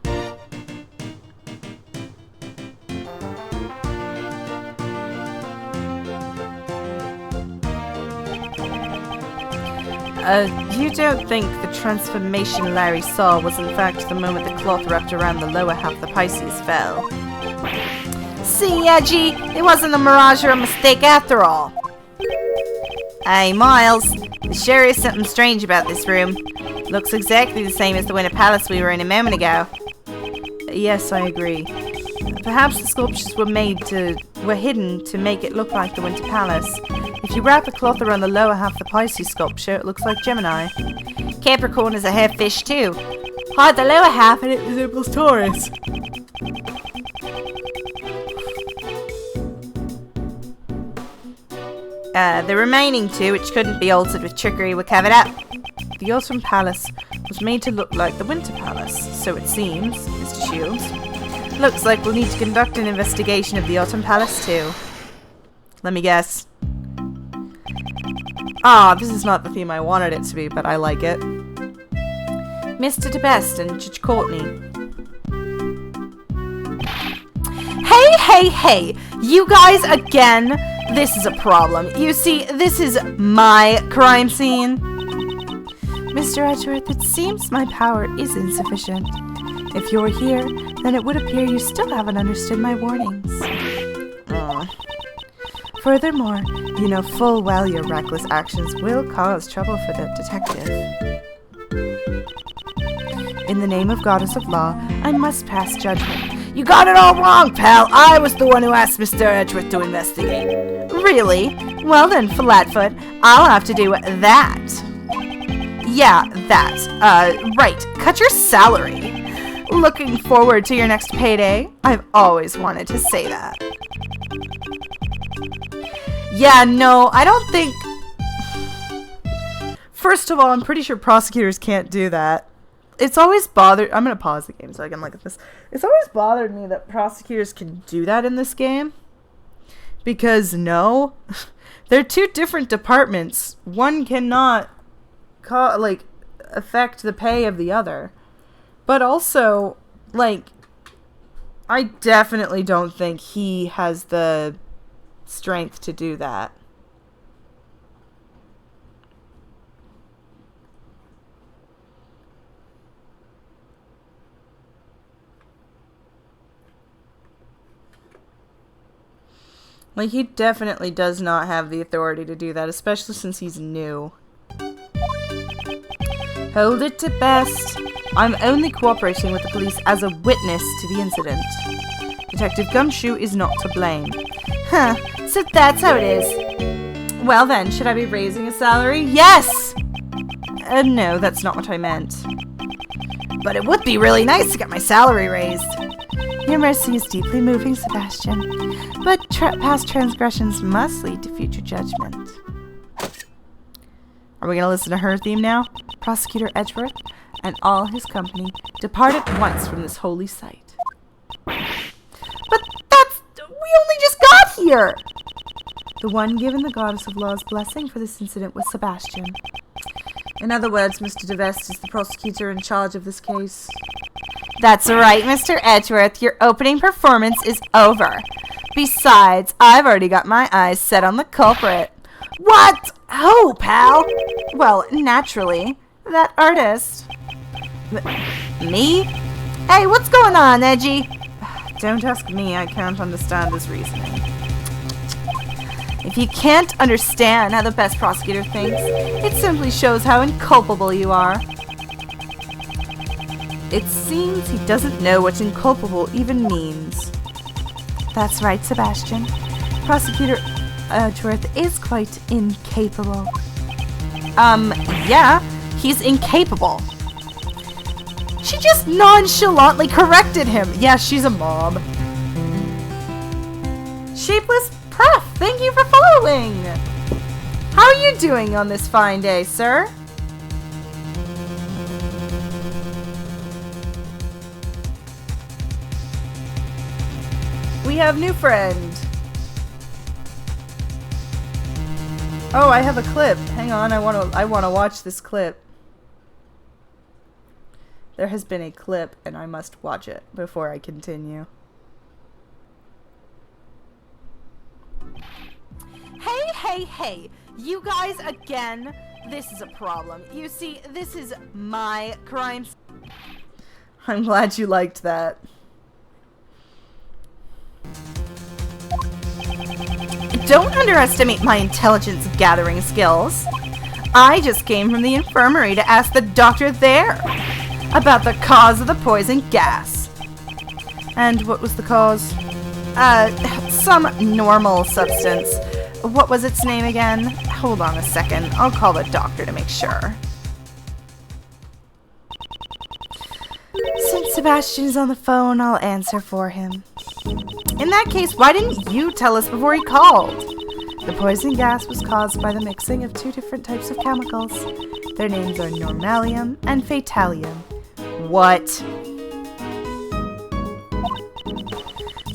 You don't think the transformation Larry saw was in fact the moment the cloth wrapped around the lower half of the Pisces fell? See, Edgy, it wasn't a mirage or a mistake after all. Hey, Miles, there's sure is something strange about this room. Looks exactly the same as the Winter Palace we were in a moment ago. Yes, I agree. Perhaps the sculptures were hidden to make it look like the Winter Palace. If you wrap a cloth around the lower half of the Pisces sculpture, it looks like Gemini. Capricorn is a half fish too. Hide the lower half and it resembles Taurus. The remaining two, which couldn't be altered with trickery, were covered up. The Autumn Palace was made to look like the Winter Palace, so it seems, Mr. Shields. Looks like we'll need to conduct an investigation of the Autumn Palace too. Let me guess. This is not the theme I wanted it to be, but I like it. Mr. DeBest and Judge Courtney. Hey! You guys again? This is a problem. You see, this is my crime scene. Mr. Edgeworth, it seems my power is insufficient. If you're here, then it would appear you still haven't understood my warnings. Furthermore, you know full well your reckless actions will cause trouble for the detective. In the name of Goddess of Law, I must pass judgment. You got it all wrong, pal. I was the one who asked Mr. Edgeworth to investigate. Really? Well then, Flatfoot, I'll have to do that. Yeah, that. Right. Cut your salary. Looking forward to your next payday. I've always wanted to say that. Yeah, no, I don't think... First of all, I'm pretty sure prosecutors can't do that. It's always bothered... I'm going to pause the game so I can look at this. It's always bothered me that prosecutors can do that in this game. Because, no. They're two different departments. One cannot, affect the pay of the other. But also, I definitely don't think he has the strength to do that. He definitely does not have the authority to do that, especially since he's new. Hold it to best. I'm only cooperating with the police as a witness to the incident. Detective Gumshoe is not to blame. Huh, so that's how it is. Well then, should I be raising a salary? Yes! No, that's not what I meant. But it would be really nice to get my salary raised. Your mercy is deeply moving, Sebastian. But past transgressions must lead to future judgment. Are we going to listen to her theme now? Prosecutor Edgeworth and all his company depart at once from this holy site. But we only just got here! The one given the Goddess of Law's blessing for this incident was Sebastian. In other words, Mr. DeVest is the prosecutor in charge of this case. That's right, Mr. Edgeworth. Your opening performance is over. Besides, I've already got my eyes set on the culprit. What? Who, pal? Well, naturally, that artist. Me? Hey, what's going on, Edgy? Don't ask me, I can't understand his reasoning. If you can't understand how the best prosecutor thinks, it simply shows how inculpable you are. It seems he doesn't know what inculpable even means. That's right, Sebastian. Prosecutor Edgeworth is quite incapable. Yeah, he's incapable. She just nonchalantly corrected him. Yeah, she's a mob. Shapeless Pref, thank you for following. How are you doing on this fine day, sir? We have new friend. Oh, I have a clip. Hang on, I want to watch this clip. There has been a clip and I must watch it before I continue. Hey, you guys again? This is a problem. You see, this is my crime. I'm glad you liked that. Don't underestimate my intelligence gathering skills. I just came from the infirmary to ask the doctor there about the cause of the poison gas. And what was the cause? Some normal substance. What was its name again? Hold on a second. I'll call the doctor to make sure. Since Sebastian is on the phone, I'll answer for him. In that case, why didn't you tell us before he called? The poison gas was caused by the mixing of two different types of chemicals. Their names are normalium and fatalium. What?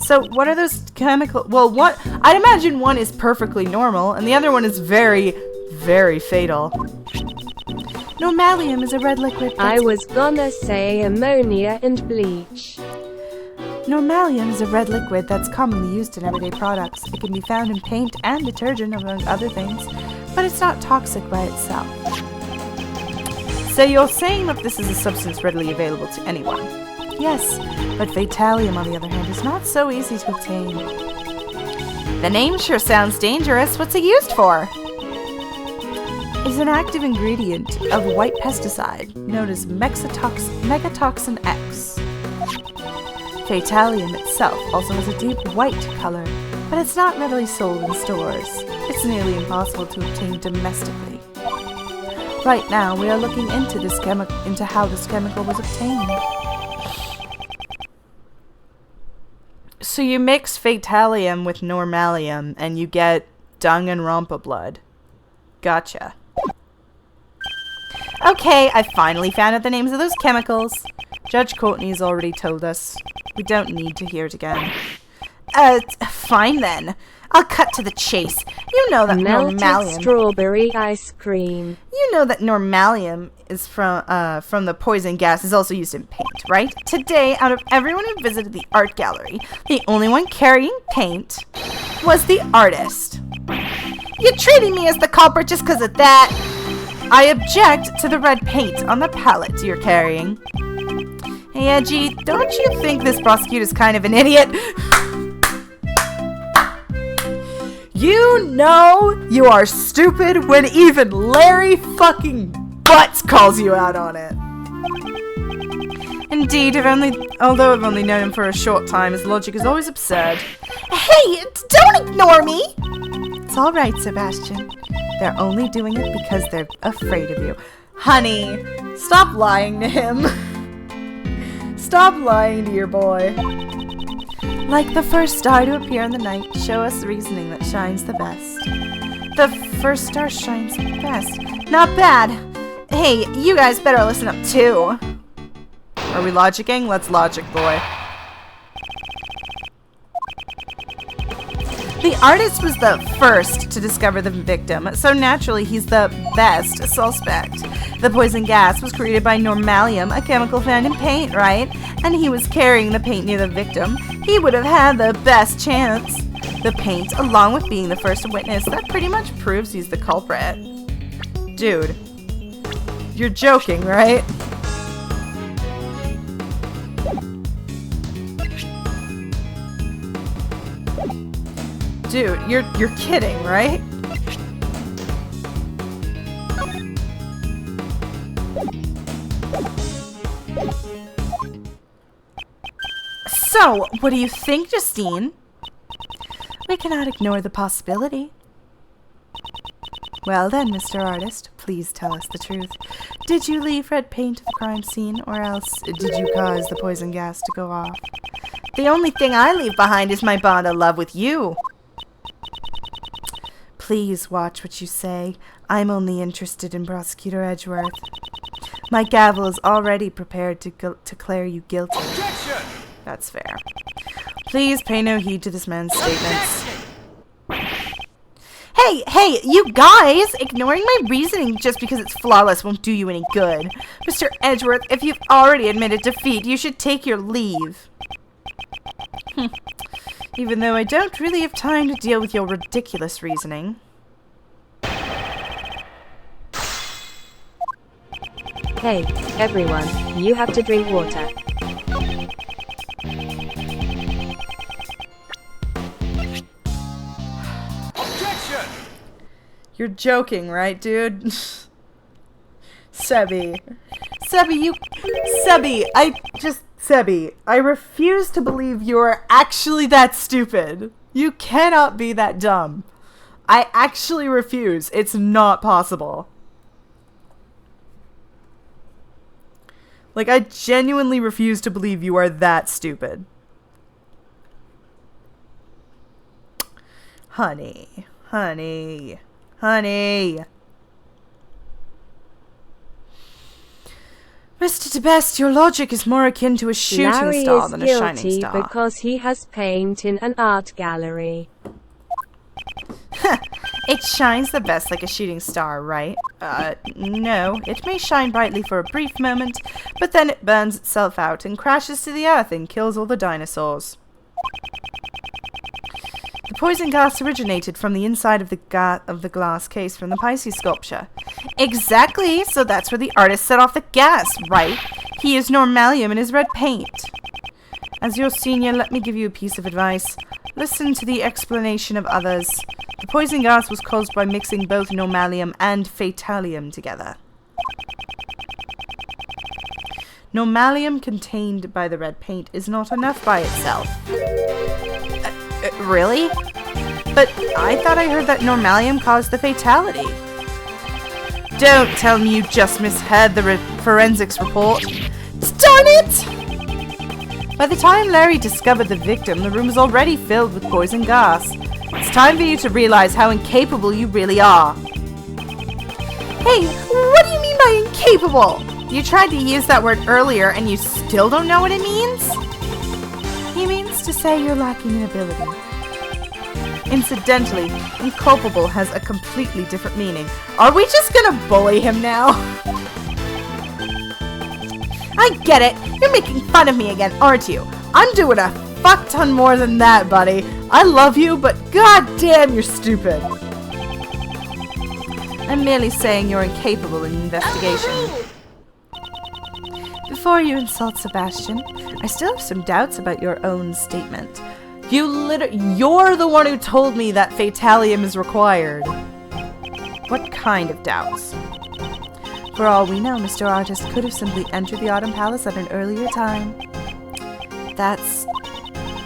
So what are those chemical? Well, one, I'd imagine one is perfectly normal and the other one is very, very fatal. Normalium is a red liquid. I was gonna say ammonia and bleach. Normalium is a red liquid that's commonly used in everyday products. It can be found in paint and detergent, among other things, but it's not toxic by itself. So you're saying that this is a substance readily available to anyone? Yes, but fatalium, on the other hand, is not so easy to obtain. The name sure sounds dangerous. What's it used for? It's an active ingredient of a white pesticide known as megatoxin X. Fatalium itself also has a deep white color, but it's not readily sold in stores. It's nearly impossible to obtain domestically. Right now, we are looking into how this chemical was obtained. So you mix fatalium with normalium, and you get dung and rompa blood. Gotcha. Okay, I finally found out the names of those chemicals. Judge Courtney's already told us. We don't need to hear it again. Fine then. I'll cut to the chase. You know that Melted normalium... strawberry ice cream. You know that normalium is from the poison gas is also used in paint, right? Today, out of everyone who visited the art gallery, the only one carrying paint was the artist. You're treating me as the culprit just because of that? I object to the red paint on the palette you're carrying. Hey, Edgy, don't you think this prosecutor's kind of an idiot? You know you are stupid when even Larry fucking Butts calls you out on it. Indeed, although I've only known him for a short time, his logic is always absurd. Hey, don't ignore me! It's alright, Sebastian. They're only doing it because they're afraid of you. Honey, stop lying to him. Stop lying to your boy. Like the first star to appear in the night, show us the reasoning that shines the best. The first star shines the best. Not bad. Hey, you guys better listen up too. Are we logicking? Let's logic, boy. The artist was the first to discover the victim, so naturally he's the best suspect. The poison gas was created by normalium, a chemical found in paint, right? And he was carrying the paint near the victim. He would have had the best chance. The paint, along with being the first witness, that pretty much proves he's the culprit. Dude, you're joking, right? Dude, you're kidding, right? So, what do you think, Justine? We cannot ignore the possibility. Well then, Mr. Artist, please tell us the truth. Did you leave red paint at the crime scene, or else did you cause the poison gas to go off? The only thing I leave behind is my bond of love with you. Please watch what you say. I'm only interested in Prosecutor Edgeworth. My gavel is already prepared to declare you guilty. Objection! That's fair. Please pay no heed to this man's statements. Hey, you guys! Ignoring my reasoning just because it's flawless won't do you any good. Mr. Edgeworth, if you've already admitted defeat, you should take your leave. Even though I don't really have time to deal with your ridiculous reasoning. Hey, everyone, you have to drink water. Objection! You're joking, right, dude? Sebi, I refuse to believe you're actually that stupid. You cannot be that dumb. I actually refuse. It's not possible. Like, I genuinely refuse to believe you are that stupid. Honey, Honey. Honey. Mr. DeBest, your logic is more akin to a shooting Larry star is than a shining guilty star. because he has paint in an art gallery. It shines the best like a shooting star, right? No. It may shine brightly for a brief moment, but then it burns itself out and crashes to the earth and kills all the dinosaurs. The poison gas originated from the inside of the glass case from the Pisces sculpture. Exactly, so that's where the artist set off the gas, right? He used normalium in his red paint. As your senior, let me give you a piece of advice. Listen to the explanation of others. The poison gas was caused by mixing both normalium and fatalium together. Normalium contained by the red paint is not enough by itself. Really? But I thought I heard that normalium caused the fatality. Don't tell me you just misheard the forensics report. Darn it! By the time Larry discovered the victim, the room was already filled with poison gas. It's time for you to realize how incapable you really are. Hey, what do you mean by incapable? You tried to use that word earlier and you still don't know what it means? He means to say you're lacking in ability. Incidentally, inculpable has a completely different meaning. Are we just gonna bully him now? I get it. You're making fun of me again, aren't you? I'm doing a fuck ton more than that, buddy. I love you, but goddamn, you're stupid. I'm merely saying you're incapable in investigation. Before you insult Sebastian, I still have some doubts about your own statement. You're the one who told me that fatalium is required. What kind of doubts? For all we know, Mr. Artist could have simply entered the Autumn Palace at an earlier time. That's...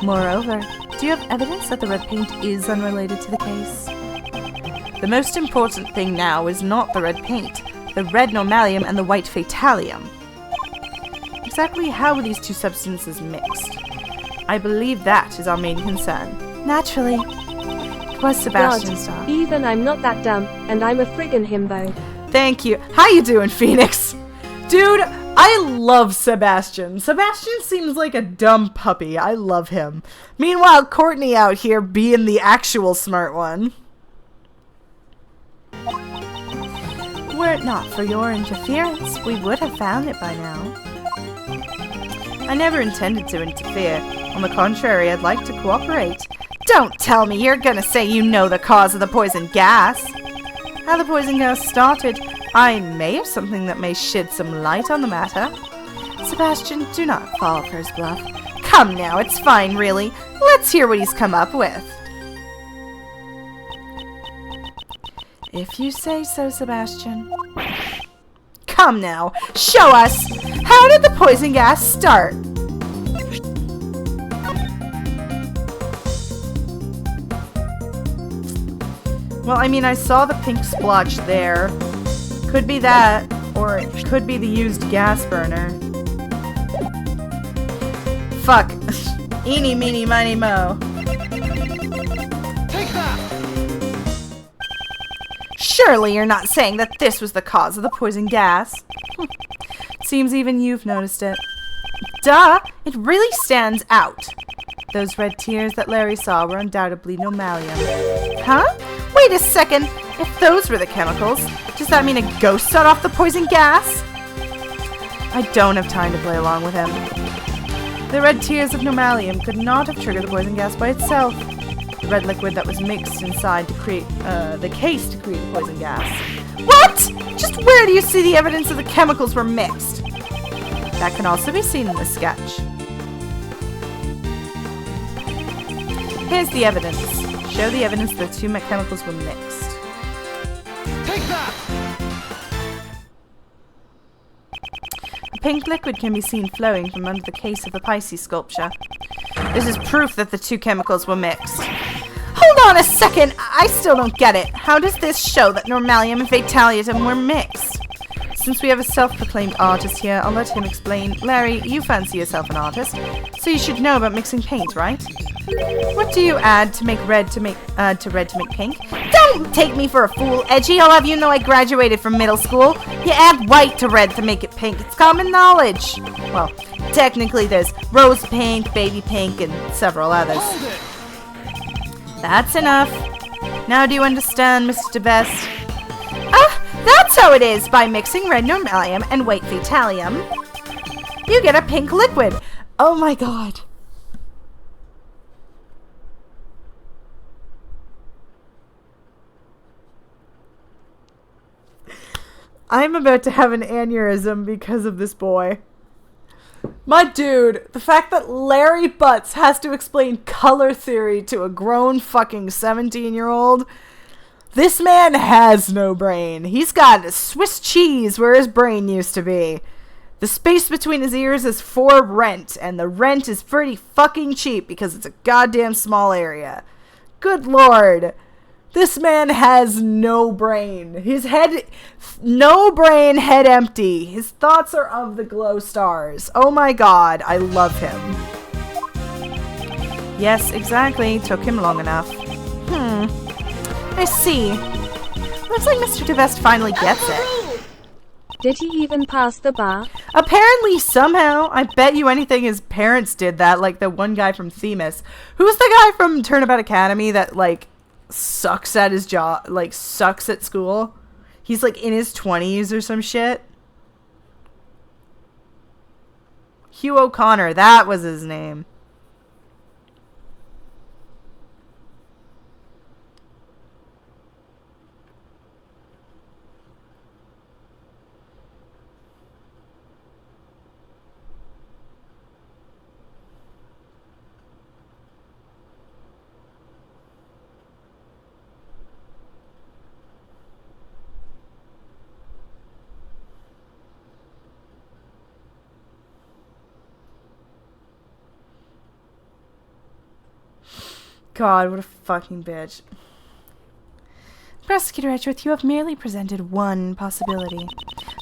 Moreover, do you have evidence that the red paint is unrelated to the case? The most important thing now is not the red paint, the red normalium and the white fatalium. Exactly how were these two substances mixed? I believe that is our main concern. Naturally. It was Sebastian's job. Even I'm not that dumb, and I'm a friggin' himbo. Thank you. How you doing, Phoenix? Dude, I love Sebastian. Sebastian seems like a dumb puppy. I love him. Meanwhile, Courtney out here being the actual smart one. Were it not for your interference, we would have found it by now. I never intended to interfere. On the contrary, I'd like to cooperate. Don't tell me you're gonna say you know the cause of the poison gas. How the poison gas started, I may have something that may shed some light on the matter. Sebastian, do not fall for his bluff. Come now, it's fine, really. Let's hear what he's come up with. If you say so, Sebastian. Come now, show us! How did the poison gas start? Well, I mean, I saw the pink splotch there. Could be that, or it could be the used gas burner. Fuck. Eeny, meeny, miny, mo. Take that! Surely you're not saying that this was the cause of the poison gas. Seems even you've noticed it. Duh! It really stands out. Those red tears that Larry saw were undoubtedly normalium. Huh? Wait a second! If those were the chemicals, does that mean a ghost set off the poison gas? I don't have time to play along with him. The red tears of normalium could not have triggered the poison gas by itself. The red liquid that was mixed inside to create the case to create the poison gas. What? Just where do you see the evidence that the chemicals were mixed? That can also be seen in the sketch. Here's the evidence. Show the evidence that the two chemicals were mixed. Take that! A pink liquid can be seen flowing from under the case of the Pisces sculpture. This is proof that the two chemicals were mixed. Hold on a second! I still don't get it. How does this show that normalium and fatalium were mixed? since we have a self-proclaimed artist here, I'll let him explain. Larry, you fancy yourself an artist, so you should know about mixing paint, right? What do you add to make red to make pink? Don't take me for a fool, Edgy. I'll have you know I graduated from middle school. You add white to red to make it pink. It's common knowledge. Well, technically there's rose pink, baby pink, and several others. That's enough. Now do you understand, Mr. Best? That's how it is. By mixing red normalium and white phthallium, you get a pink liquid. Oh my god. I'm about to have an aneurysm because of this boy. My dude, the fact that Larry Butts has to explain color theory to a grown fucking 17-year-old. This man has no brain. He's got a Swiss cheese where his brain used to be. The space between his ears is for rent, and the rent is pretty fucking cheap because it's a goddamn small area. Good lord. This man has no brain. His head, no brain, head empty. His thoughts are of the glow stars. Oh my god, I love him. Yes, exactly. Took him long enough. I see. Looks like Mr. DeVest finally gets it. Did he even pass the bar? Apparently, somehow. I bet you anything his parents did that, like the one guy from Themis. Who's the guy from Turnabout Academy that, like, sucks at his job, like, sucks at school? He's, like, in his 20s or some shit. Hugh O'Connor, that was his name. God, what a fucking bitch. Prosecutor Edgeworth, you have merely presented one possibility.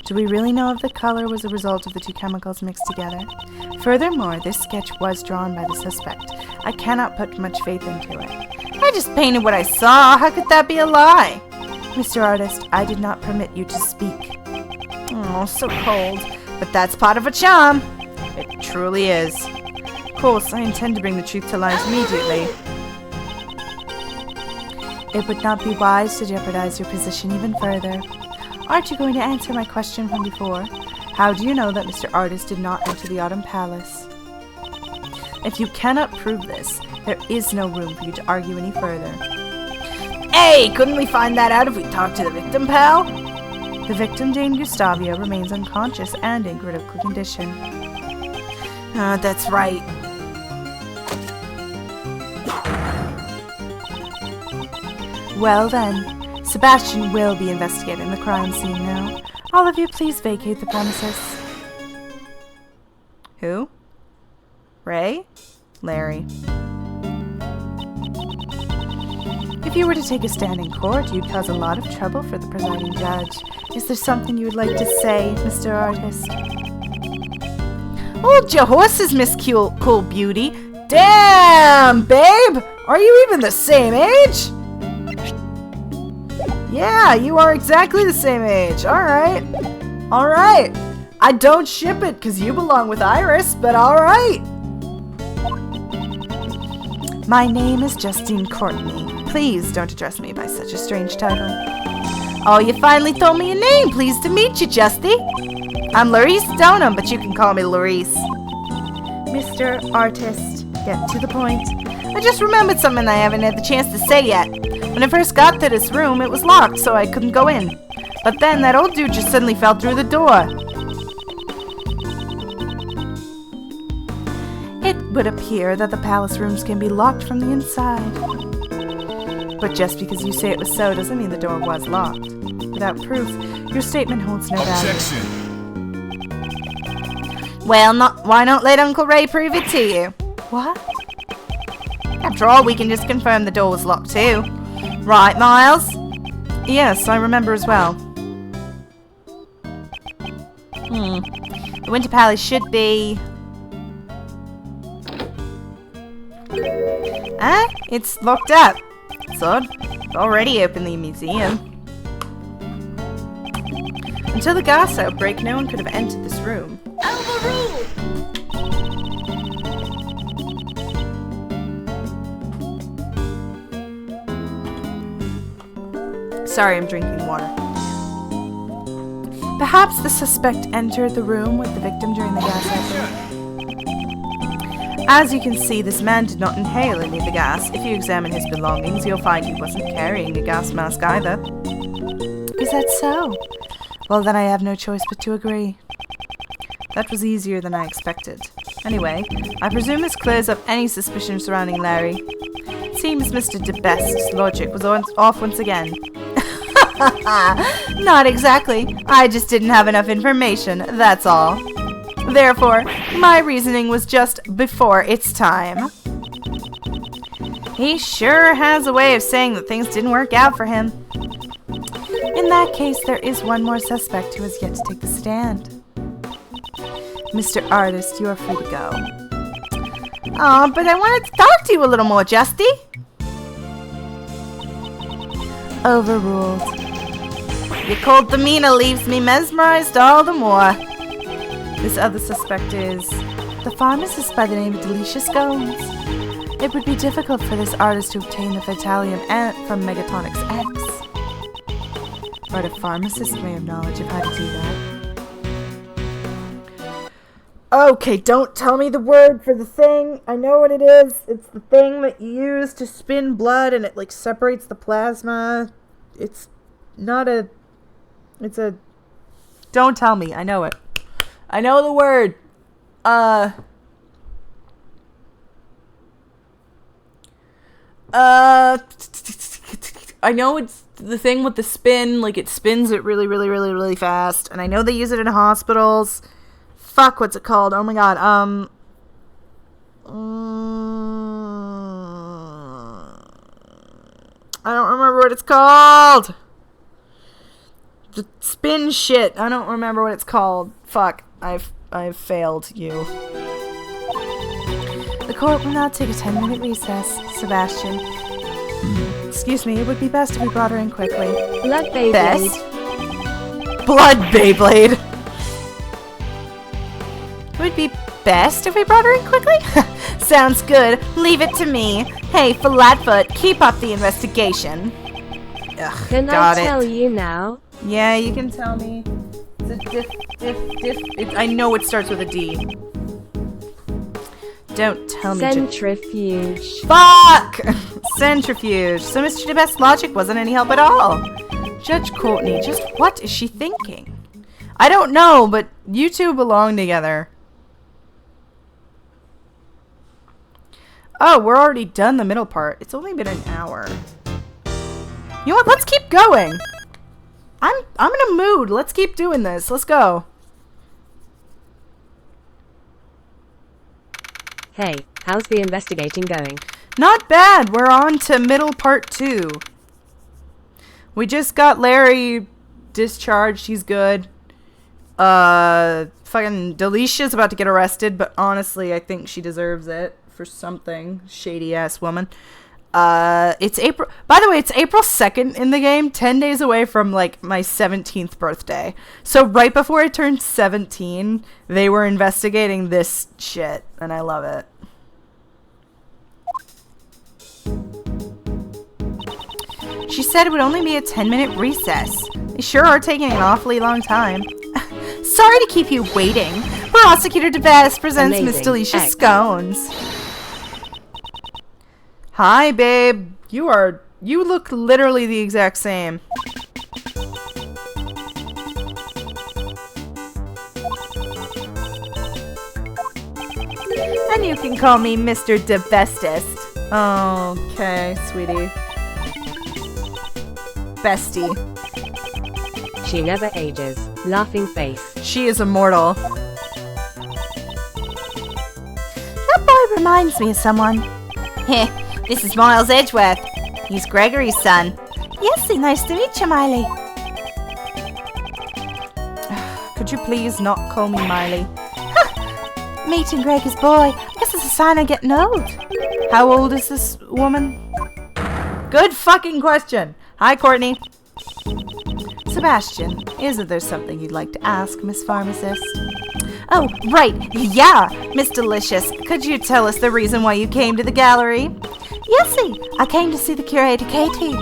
Do we really know if the color was a result of the two chemicals mixed together? Furthermore, this sketch was drawn by the suspect. I cannot put much faith into it. I just painted what I saw. How could that be a lie? Mr. Artist, I did not permit you to speak. Oh, so cold. But that's part of a charm. It truly is. Of course, I intend to bring the truth to light immediately. It would not be wise to jeopardize your position even further. Aren't you going to answer my question from before? How do you know that Mr. Artist did not enter the Autumn Palace? If you cannot prove this, there is no room for you to argue any further. Hey, couldn't we find that out if we talked to the victim, pal? The victim, Jane Gustavia, remains unconscious and in critical condition. That's right. Well then, Sebastian will be investigating the crime scene now. All of you please vacate the premises. Who? Ray? Larry. If you were to take a stand in court, you'd cause a lot of trouble for the presiding judge. Is there something you would like to say, Mr. Artist? Hold your horses, Miss Cool Beauty. Damn, babe! Are you even the same age? Yeah, you are exactly the same age. Alright. Alright. I don't ship it because you belong with Iris, but alright. My name is Justine Courtney. Please don't address me by such a strange title. Oh, you finally told me your name. Pleased to meet you, Justy. I'm Larice Stoneham, but you can call me Larice. Mr. Artist, get to the point. I just remembered something I haven't had the chance to say yet. When I first got to this room, it was locked, so I couldn't go in. But then that old dude just suddenly fell through the door. It would appear that the palace rooms can be locked from the inside. But just because you say it was so doesn't mean the door was locked. Without proof, your statement holds no value. Objection. Well, why not let Uncle Ray prove it to you? What? After all, we can just confirm the door was locked too. Right, Miles? Yes, I remember as well. The Winter Palace should be... Ah, it's locked up. It's odd. It's already open the museum. Until the gas outbreak, no one could have entered this room. Sorry, I'm drinking water. Perhaps the suspect entered the room with the victim during the gas outbreak. As you can see, this man did not inhale any of the gas. If you examine his belongings, you'll find he wasn't carrying a gas mask either. Is that so? Well, then I have no choice but to agree. That was easier than I expected. Anyway, I presume this clears up any suspicion surrounding Larry. It seems Mr. DeBest's logic was off once again. Not exactly. I just didn't have enough information, that's all. Therefore, my reasoning was just before its time. He sure has a way of saying that things didn't work out for him. In that case, there is one more suspect who has yet to take the stand. Mr. Artist, you are free to go. Aw, but I wanted to talk to you a little more, Justy. Overruled. Your cold demeanor leaves me mesmerized all the more. This other suspect is... The pharmacist by the name of Delicious Scones. It would be difficult for this artist to obtain the Vitalium from Megatonix X. But a pharmacist may have knowledge of how to do that. Okay, don't tell me the word for the thing. I know what it is. It's the thing that you use to spin blood and it like separates the plasma. It's not a... It's a... Don't tell me. I know it. I know the word. I know it's the thing with the spin, like it spins it really, really, really, really fast. And I know they use it in hospitals. Fuck, what's it called? Oh my god, I don't remember what it's called. The spin shit. I don't remember what it's called. Fuck, I've failed you. The court will now take a 10-minute recess. Sebastian. Excuse me, it would be best if we brought her in quickly. Blood Beyblade. Best? Blood Beyblade. It would be best if we brought her in quickly? Sounds good. Leave it to me. Hey, Flatfoot, keep up the investigation. Ugh, Can I tell you now? Yeah, you can tell me. It's a I know it starts with a D. Don't tell me. Centrifuge. Fuck! Centrifuge. So Mr. DeBest's logic wasn't any help at all. Judge Courtney, just what is she thinking? I don't know, but you two belong together. Oh, we're already done the middle part. It's only been an hour. You know what? Let's keep going. I'm in a mood. Let's keep doing this. Let's go. Hey, how's the investigating going? Not bad. We're on to middle part 2. We just got Larry discharged. He's good. Fucking Delicia's about to get arrested, but honestly, I think she deserves it for something. Shady ass woman. It's April. By the way, it's April 2nd in the game, 10 days away from like my 17th birthday. So right before I turned 17, they were investigating this shit, and I love it. She said it would only be a 10-minute recess. They sure are taking an awfully long time. Sorry to keep you waiting. Prosecutor DeBest presents Miss Delicious Scones. Hi, babe. You look literally the exact same. And you can call me Mr. DeBestest. Okay, sweetie. Bestie. She never ages. Laughing face. She is immortal. That boy reminds me of someone. Heh, this is Miles Edgeworth. He's Gregory's son. Yes, nice to meet you, Miley. Could you please not call me Miley? Meeting Greg is boy. I guess it's a sign I'm getting old. How old is this woman? Good fucking question. Hi, Courtney. Sebastian, isn't there something you'd like to ask, Miss Pharmacist? Oh, right. Yeah, Miss Delicious. Could you tell us the reason why you came to the gallery? Yesy, I came to see the curator Katie.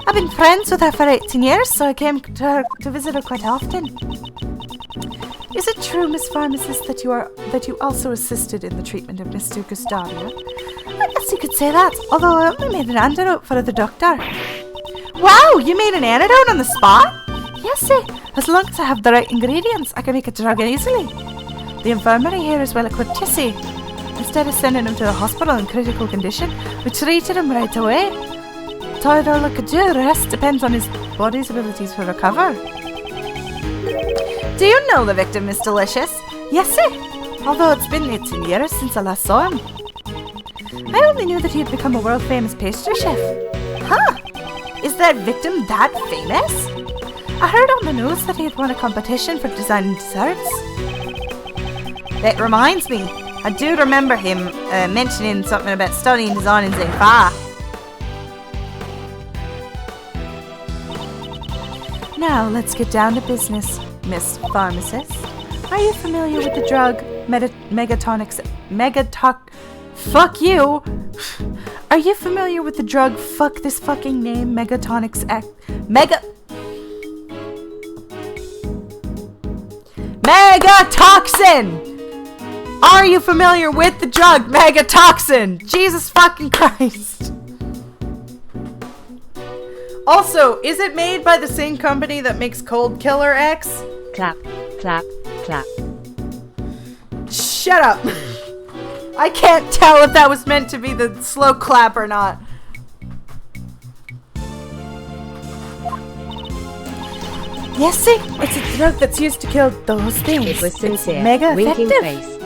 I've been friends with her for 18 years, so I came to visit her quite often. Is it true, Miss Pharmacist, that you also assisted in the treatment of Mr. Gustavia? I guess you could say that, although I only made an antidote for the doctor. Wow, you made an antidote on the spot? Yesy, as long as I have the right ingredients, I can make a drug easily. The infirmary here is well equipped, you see. Instead of sending him to the hospital in critical condition, we treated him right away. That's all I could do. The rest depends on his body's abilities to recover. Do you know the victim, Miss Delicious? Yesy, although it's been 18 years since I last saw him. I only knew that he had become a world-famous pastry chef. Huh? Is that victim that famous? I heard on the news that he had won a competition for designing desserts. That reminds me, I do remember him mentioning something about studying design in Zenfar. Now let's get down to business, Miss Pharmacist. Are you familiar with the drug Fuck you! Are you familiar with the drug fuck this fucking name Megatonics Megatoxin! Are you familiar with the drug Megatoxin? Jesus fucking Christ. Also, is it made by the same company that makes Cold Killer X? Clap, clap, clap. Shut up. I can't tell if that was meant to be the slow clap or not. Yes, see? It's a drug that's used to kill those things. It was sincere. It's mega Winking effective. face.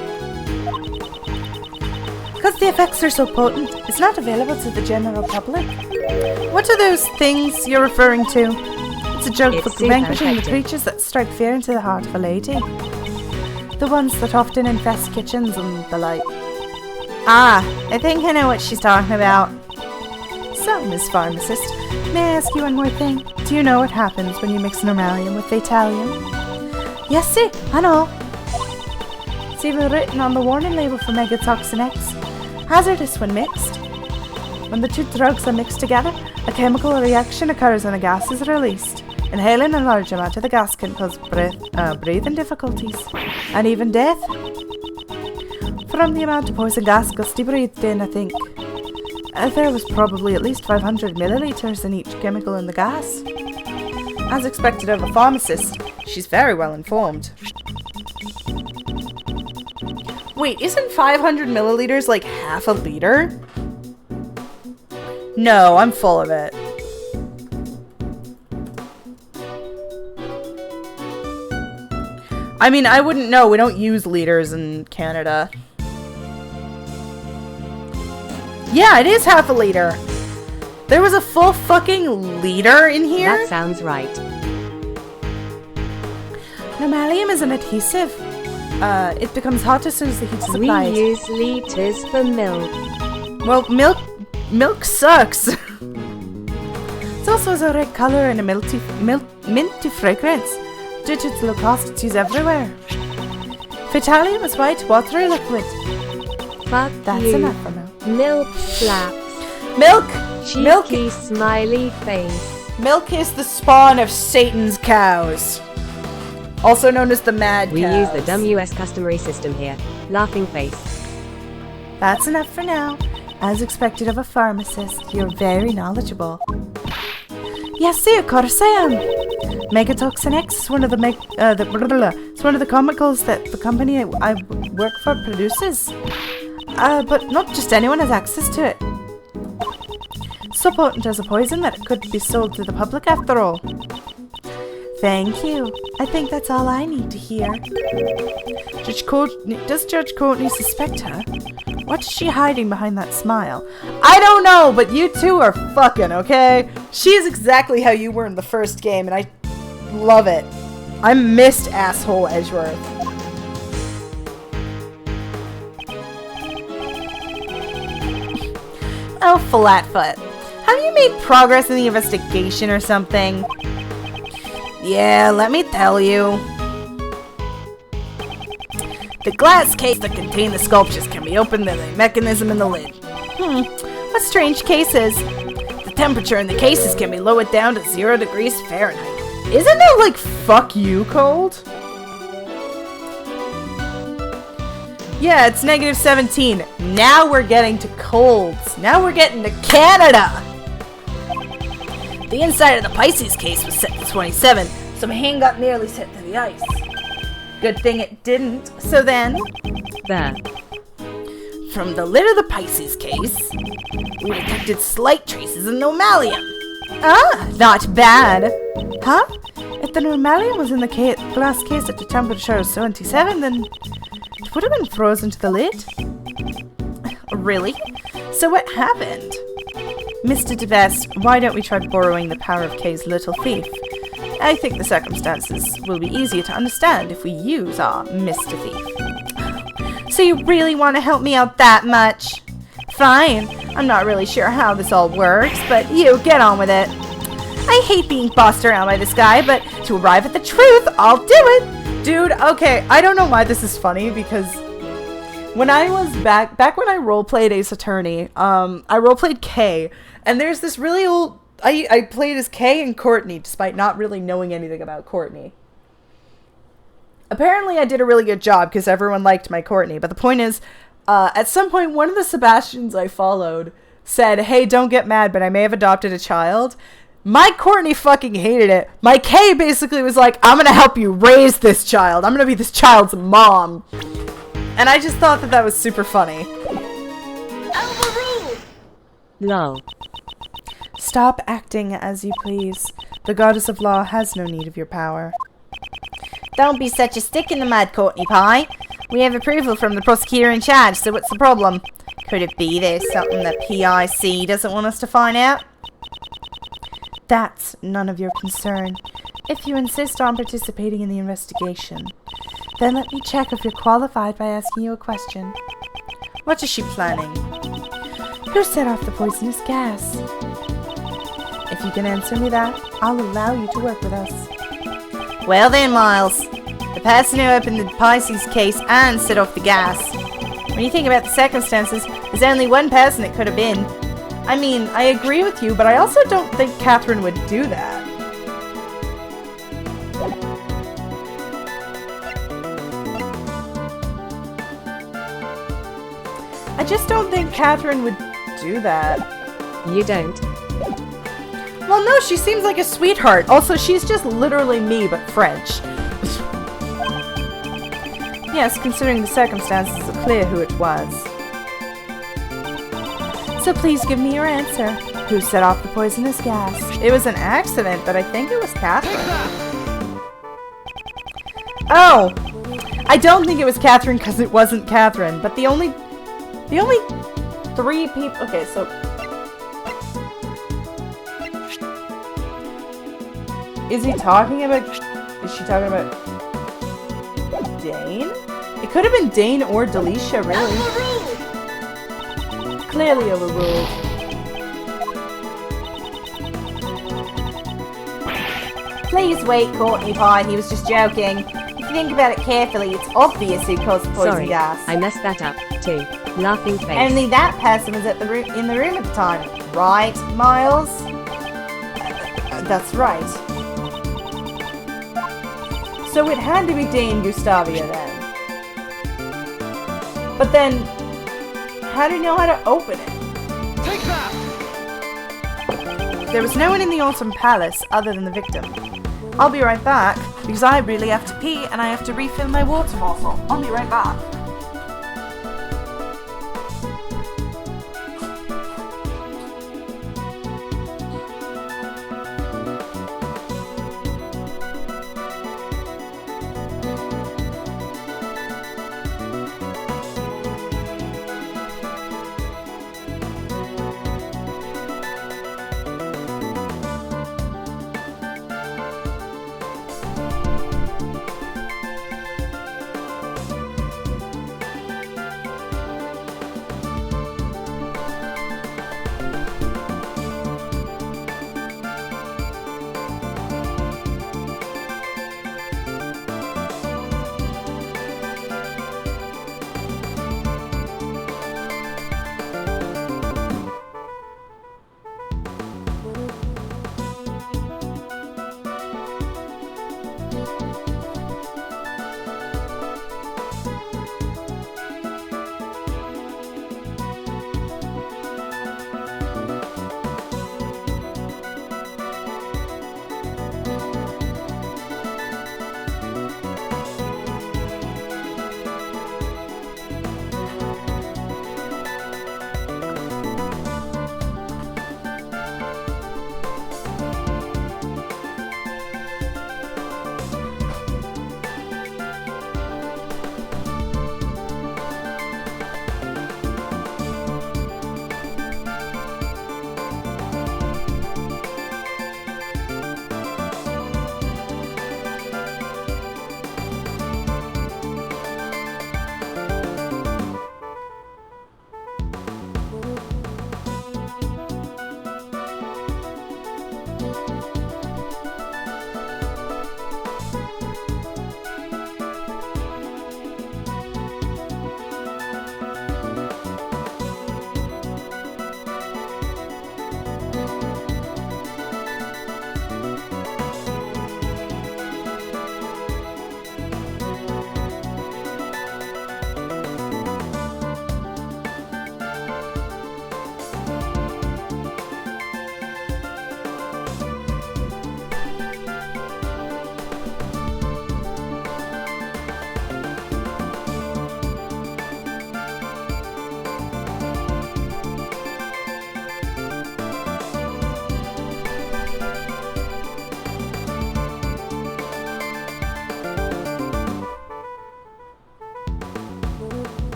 Because the effects are so potent, it's not available to the general public. What are those things you're referring to? It's a drug It's for super vanquishing the effective. creatures that strike fear into the heart of a lady. The ones that often infest kitchens and the like. Ah, I think I know what she's talking about. So, Miss Pharmacist, may I ask you one more thing? Do you know what happens when you mix normalium with Fatalium? Yes, see, I know. It's even written on the warning label for Megatoxin X. Hazardous when mixed. When the two drugs are mixed together, a chemical reaction occurs and a gas is released. Inhaling a large amount of the gas can cause breathing difficulties and even death. From the amount of poison gas Gusty breathed in, I think there was probably at least 500 milliliters in each chemical in the gas. As expected of a pharmacist, she's very well informed. Wait, isn't 500 milliliters like half a liter? No, I'm full of it. I mean, I wouldn't know. We don't use liters in Canada. Yeah, it is half a liter. There was a full fucking liter in here? That sounds right. Normalium is an adhesive. It becomes hot as soon as the heat is applied. We use liters for milk. Well, milk sucks. It also has a red color and a minty fragrance. Due to its low cost, it's used everywhere. Fatalium is white, watery liquid. Fuck That's you. enough for now. Milk slaps. Milk Smiley face. Milk is the spawn of Satan's cows. Also known as the mad We cows. use the dumb US customary system here. Laughing face. That's enough for now. As expected of a pharmacist, you're very knowledgeable. Yes, see, of course I am. Megatoxin X is one of it's one of the chemicals that the company I work for produces. But not just anyone has access to it. So potent as a poison that it could be sold to the public after all. Thank you. I think that's all I need to hear. Does Judge Courtney suspect her? What is she hiding behind that smile? I don't know, but you two are fucking, okay? She is exactly how you were in the first game, and I love it. I missed asshole Edgeworth. Oh, Flatfoot. Have you made progress in the investigation or something? Yeah, let me tell you. The glass case that contained the sculptures can be opened with a mechanism in the lid. What strange cases? The temperature in the cases can be lowered down to 0 degrees Fahrenheit. Isn't that like fuck you cold? Yeah, it's negative 17. Now we're getting to colds. Now we're getting to Canada. The inside of the Pisces case was set to 27, so my hand got nearly set to the ice. Good thing it didn't. So then, There. from the lid of the Pisces case, we detected slight traces of normalium. Ah, not bad. Huh? If the normalium was in the glass case at the temperature of 77, then it would have been frozen to the lid. Really? So what happened? Mr. DeVest, why don't we try borrowing the power of Kay's little thief? I think the circumstances will be easier to understand if we use our Mr. Thief. So you really want to help me out that much? Fine. I'm not really sure how this all works, but you get on with it. I hate being bossed around by this guy, but to arrive at the truth, I'll do it. Dude, okay, I don't know why this is funny, because when I was back when I roleplayed Ace Attorney, I roleplayed Kay, and there's this really old, I played as Kay and Courtney, despite not really knowing anything about Courtney. Apparently I did a really good job, because everyone liked my Courtney, but the point is, at some point, one of the Sebastians I followed said, hey, don't get mad, but I may have adopted a child. My Courtney fucking hated it. My Kay basically was like, I'm gonna help you raise this child. I'm gonna be this child's mom. And I just thought that was super funny. Lol. Stop acting as you please. The goddess of law has no need of your power. Don't be such a stick in the mud, Courtney Pie. We have approval from the prosecutor in charge, so what's the problem? Could it be there's something that PIC doesn't want us to find out? That's none of your concern. If you insist on participating in the investigation, then let me check if you're qualified by asking you a question. What is she planning? Who set off the poisonous gas? If you can answer me that, I'll allow you to work with us. Well then, Miles. The person who opened the Pisces case and set off the gas. When you think about the circumstances, there's only one person it could have been. I mean, I agree with you, but I also don't think Catherine would do that. I just don't think Catherine would do that. You don't. Well, no, she seems like a sweetheart. Also, she's just literally me, but French. Yes, considering the circumstances, it's clear who it was. So please give me your answer. Who set off the poisonous gas? It was an accident, but I think it was Catherine. Oh! I don't think it was Catherine because it wasn't Catherine, but the only 3 people... Okay, so... Is she talking about Dane? It could have been Dane or Delisha, really. Clearly overruled. Please wait, Courtney Pie. He was just joking. If you think about it carefully, it's obvious who caused the poison Sorry, gas. I messed that up too. Laughing face. Only that person was at in the room at the time, right, Miles? That's right. So it had to be Dane Gustavia then. But then, how do you know how to open it? Take that! There was no one in the Autumn Palace other than the victim. I'll be right back, because I really have to pee and I have to refill my water bottle. I'll be right back.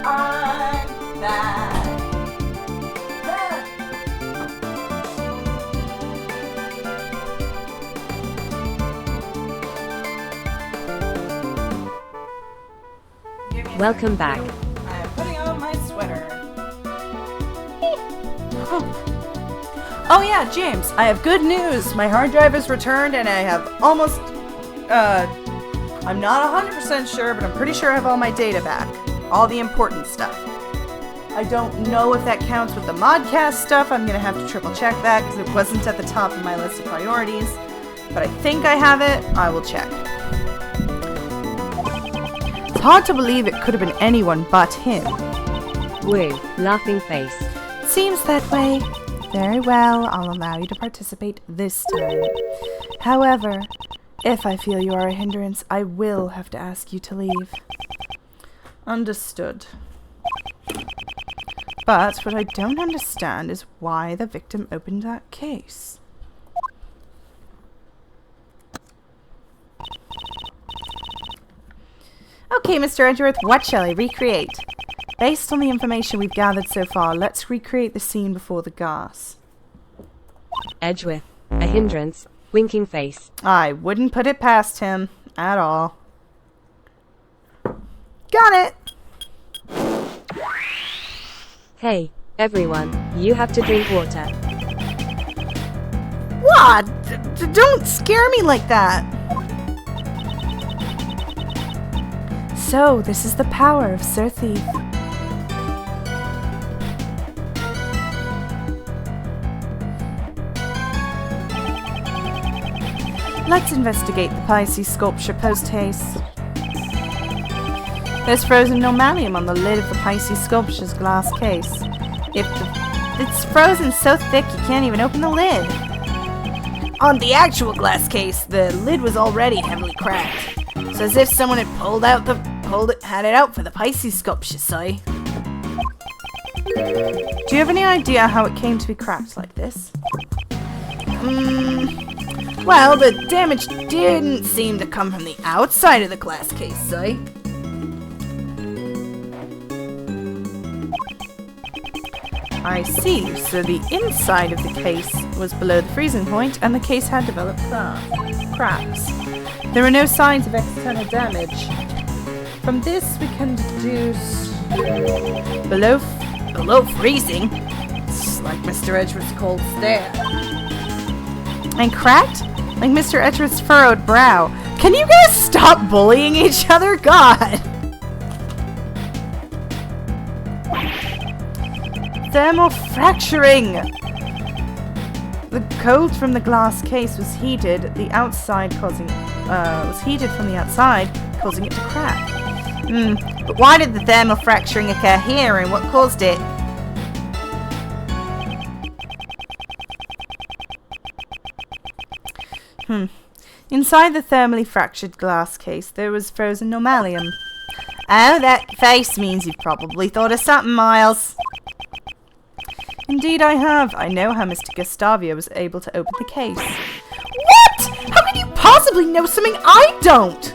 I'm back. Welcome back. I am putting on my sweater. Oh yeah, James, I have good news. My hard drive is returned and I have almost, I'm not 100% sure, but I'm pretty sure I have all my data back. All the important stuff. I don't know if that counts with the modcast stuff. I'm gonna have to triple check that because it wasn't at the top of my list of priorities. But I think I have it. I will check. It's hard to believe it could have been anyone but him. Woo, laughing face. Seems that way. Very well, I'll allow you to participate this time. However, if I feel you are a hindrance, I will have to ask you to leave. Understood. But what I don't understand is why the victim opened that case. Okay, Mr. Edgeworth, what shall I recreate? Based on the information we've gathered so far, let's recreate the scene before the gas. Edgeworth, a hindrance, winking face. I wouldn't put it past him at all. Got it! Hey, everyone, you have to drink water. What? Don't scare me like that! So, this is the power of Sir Thief. Let's investigate the Pisces sculpture post-haste. There's frozen normalium on the lid of the Pisces sculpture's glass case. It's frozen so thick you can't even open the lid. On the actual glass case, the lid was already heavily cracked. It's as if someone had had it out for the Pisces sculpture, say. Do you have any idea how it came to be cracked like this? Well, the damage didn't seem to come from the outside of the glass case, say. I see, so the inside of the case was below the freezing point and the case had developed cracks. There were no signs of external damage. From this we can deduce below freezing. It's like Mr. Edgeworth's cold stare. And cracked? Like Mr. Edgeworth's furrowed brow. Can you guys stop bullying each other? God! Thermal fracturing! The cold from the glass case was heated from the outside, causing it to crack. But why did the thermal fracturing occur here, and what caused it? Inside the thermally fractured glass case, there was frozen normalium. Oh, that face means you've probably thought of something, Miles. Indeed I have. I know how Mr. Gustavio was able to open the case. What? How can you possibly know something I don't?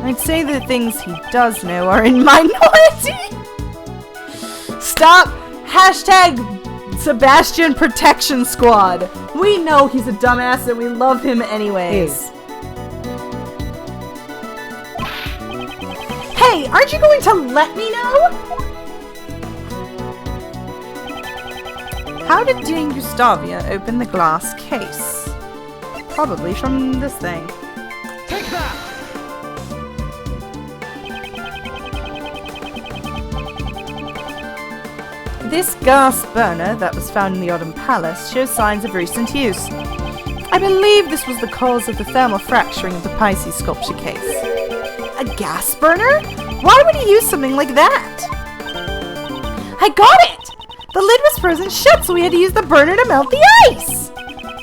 I'd say the things he does know are in minority. Stop! Hashtag Sebastian Protection Squad. We know he's a dumbass and we love him anyways. Hey, aren't you going to let me know? How did Dean Gustavia open the glass case? Probably from this thing. Take that! This gas burner that was found in the Autumn Palace shows signs of recent use. I believe this was the cause of the thermal fracturing of the Pisces sculpture case. A gas burner? Why would he use something like that? I got it! The lid was frozen shut, so we had to use the burner to melt the ice!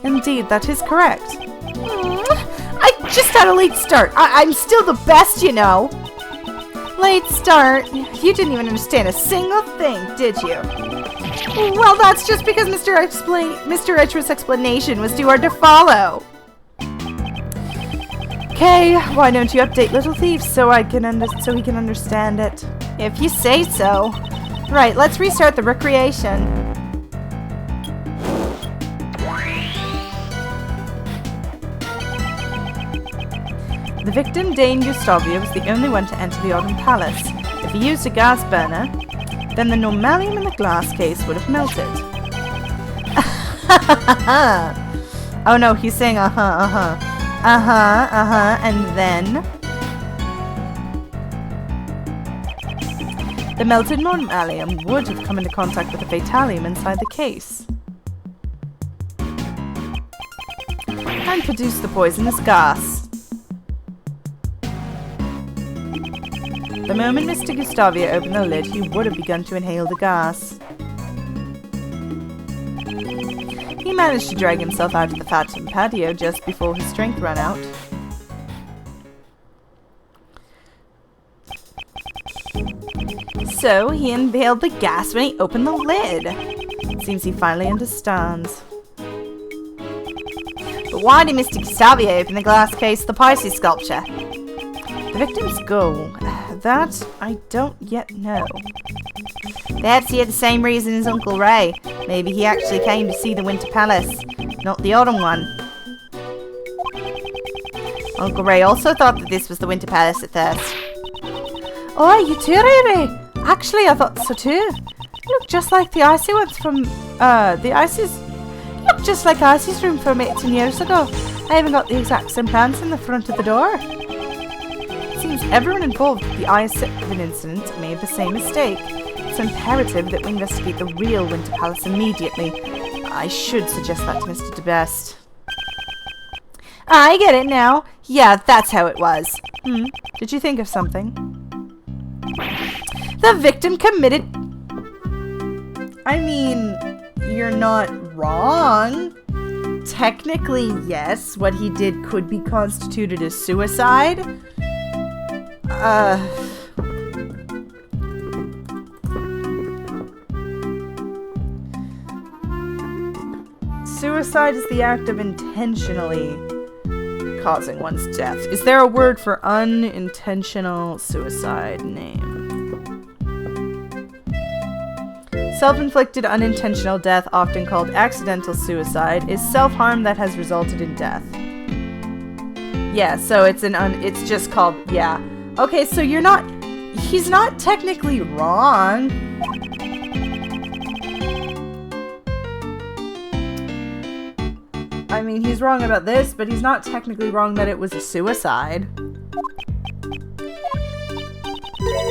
Indeed, that is correct. I just had a late start. I'm still the best, you know. Late start? You didn't even understand a single thing, did you? Well, that's just because Mr. Etru's explanation was too hard to follow. Okay, why don't you update Little Thief so he can understand it? If you say so. Right, let's restart the recreation. The victim, Dane Gustavia, was the only one to enter the Autumn Palace. If he used a gas burner, then the normalium in the glass case would have melted. Oh no, he's saying and then the melted normalium would have come into contact with the fatalium inside the case and produced the poisonous gas. The moment Mr. Gustavia opened the lid, he would have begun to inhale the gas. He managed to drag himself out of the Phantom patio just before his strength ran out. So, he inhaled the gas when he opened the lid. It seems he finally understands. But why did Mr. Gustavia open the glass case of the Pisces sculpture? The victim's goal. That I don't yet know. Perhaps he had the same reason as Uncle Ray. Maybe he actually came to see the Winter Palace, not the Autumn one. Uncle Ray also thought that this was the Winter Palace at first. Oh, you too, Ray? Actually, I thought so too. You look just like the icy ones from, the Icy's... You look just like Icy's room from 18 years ago. I even got the exact same plants in the front of the door. Seems everyone involved with the I-7 incident made the same mistake. It's imperative that we investigate the real Winter Palace immediately. I should suggest that to Mr. DeBest. I get it now. Yeah, that's how it was. Did you think of something? The victim committed... I mean, you're not wrong. Technically, yes, what he did could be constituted as suicide. Suicide is the act of intentionally causing one's death. Is there a word for unintentional suicide? Name. Self-inflicted unintentional death, often called accidental suicide, is self-harm that has resulted in death. Yeah, so it's it's just called, yeah. Okay, so he's not technically wrong. I mean, he's wrong about this, but he's not technically wrong that it was a suicide.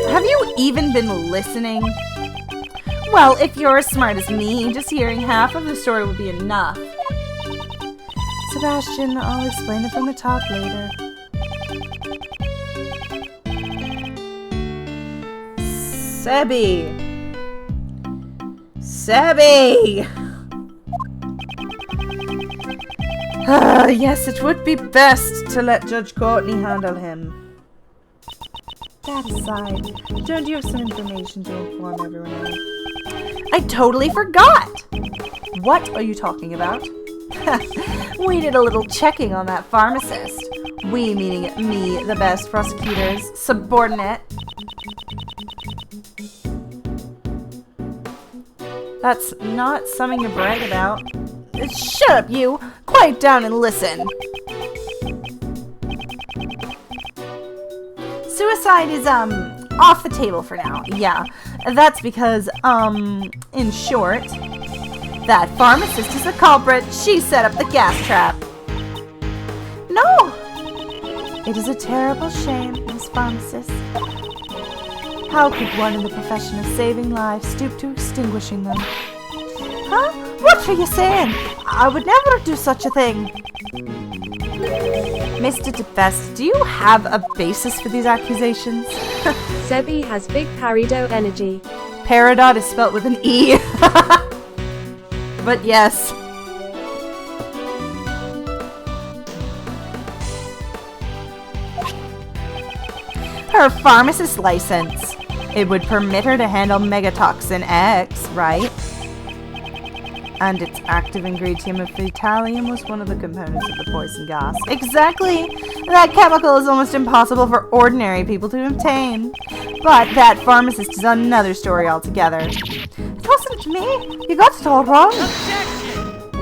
Have you even been listening? Well, if you're as smart as me, just hearing half of the story would be enough. Sebastian, I'll explain it from the top later. Sebby! Yes, it would be best to let Judge Courtney handle him. That aside, don't you have some information to inform everyone else? I totally forgot! What are you talking about? We did a little checking on that pharmacist. We, meaning me, the best prosecutor's subordinate. That's not something to brag about. Shut up, you! Quiet down and listen. Suicide is, off the table for now. Yeah, that's because, in short, that pharmacist is the culprit. She set up the gas trap. No! It is a terrible shame, Miss Pharmacist. How could one in the profession of saving lives stoop to extinguishing them? Huh? What are you saying? I would never do such a thing. Mr. DeBest, do you have a basis for these accusations? Sebi has big Parido energy. Peridot is spelt with an E. But yes. Her pharmacist license. It would permit her to handle Megatoxin X, right? And its active ingredient of phthalate was one of the components of the poison gas. Exactly! That chemical is almost impossible for ordinary people to obtain. But that pharmacist is another story altogether. It wasn't me. You got it all wrong.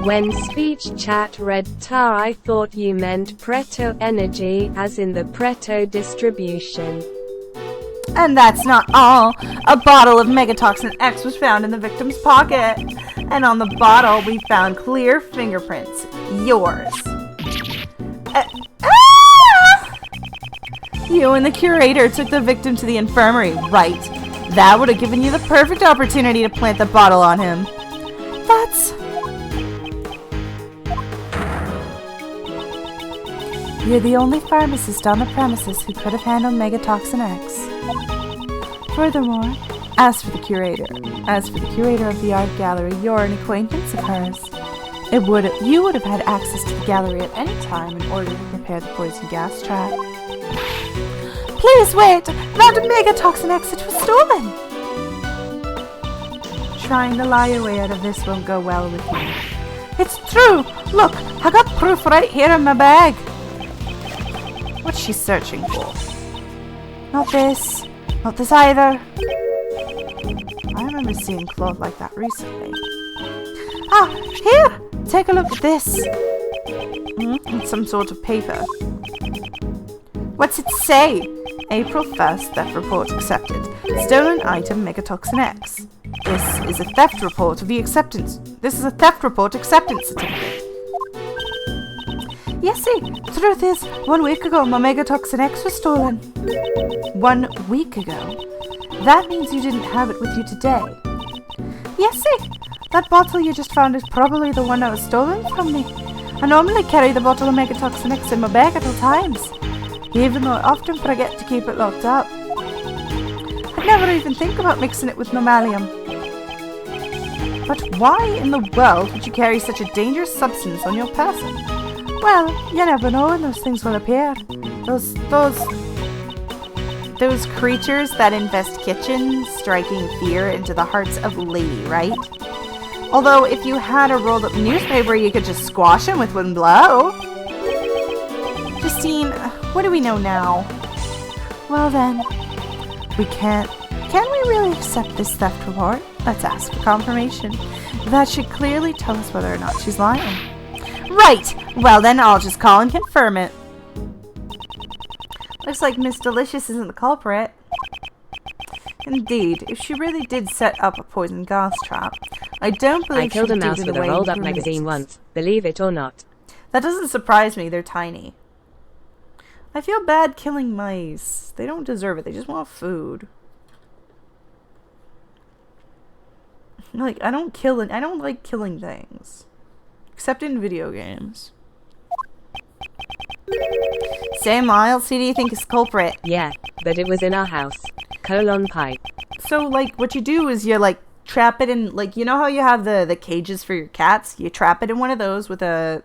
When speech chat read tar, I thought you meant Preto energy, as in the Preto distribution. And that's not all. A bottle of Megatoxin X was found in the victim's pocket. And on the bottle, we found clear fingerprints. Yours. You and the curator took the victim to the infirmary, right? That would have given you the perfect opportunity to plant the bottle on him. That's... You're the only pharmacist on the premises who could have handled Megatoxin X. Furthermore, as for the curator of the art gallery, you're an acquaintance of hers. You would have had access to the gallery at any time in order to prepare the poison gas trap. Please wait! That Megatoxin X was stolen! Trying to lie your way out of this won't go well with you. It's true! Look, I got proof right here in my bag. What's she searching for? Not this. Not this either. I remember seeing cloth like that recently. Ah, here! Take a look at this. It's some sort of paper. What's it say? April 1st, theft report accepted. Stolen item Megatoxin X. This is a theft report acceptance certificate. Yes, see, truth is, 1 week ago my Megatoxin X was stolen. 1 week ago? That means you didn't have it with you today. Yes, see, that bottle you just found is probably the one that was stolen from me. I normally carry the bottle of Megatoxin X in my bag at all times, even though I often forget to keep it locked up. I'd never even think about mixing it with mammalium. But why in the world would you carry such a dangerous substance on your person? Well, you never know when those things will appear. Those creatures that infest kitchens, striking fear into the hearts of Lee, right? Although, if you had a rolled up newspaper, you could just squash them with one blow. Justine, what do we know now? Well then, Can we really accept this theft report? Let's ask for confirmation. That should clearly tell us whether or not she's lying. Right! Well then, I'll just call and confirm it. Looks like Miss Delicious isn't the culprit. Indeed, if she really did set up a poison gas trap, I don't believe I killed a she mouse did with it a away rolled up from magazine risks. once, believe it or not. That doesn't surprise me, they're tiny. I feel bad killing mice. They don't deserve it, they just want food. Like, I don't like killing things. Except in video games. Say, Miles, who do you think is culprit? Yeah, but it was in our house. Pipe. So, like, what you do is you, like, trap it in, like, you know how you have the cages for your cats? You trap it in one of those with a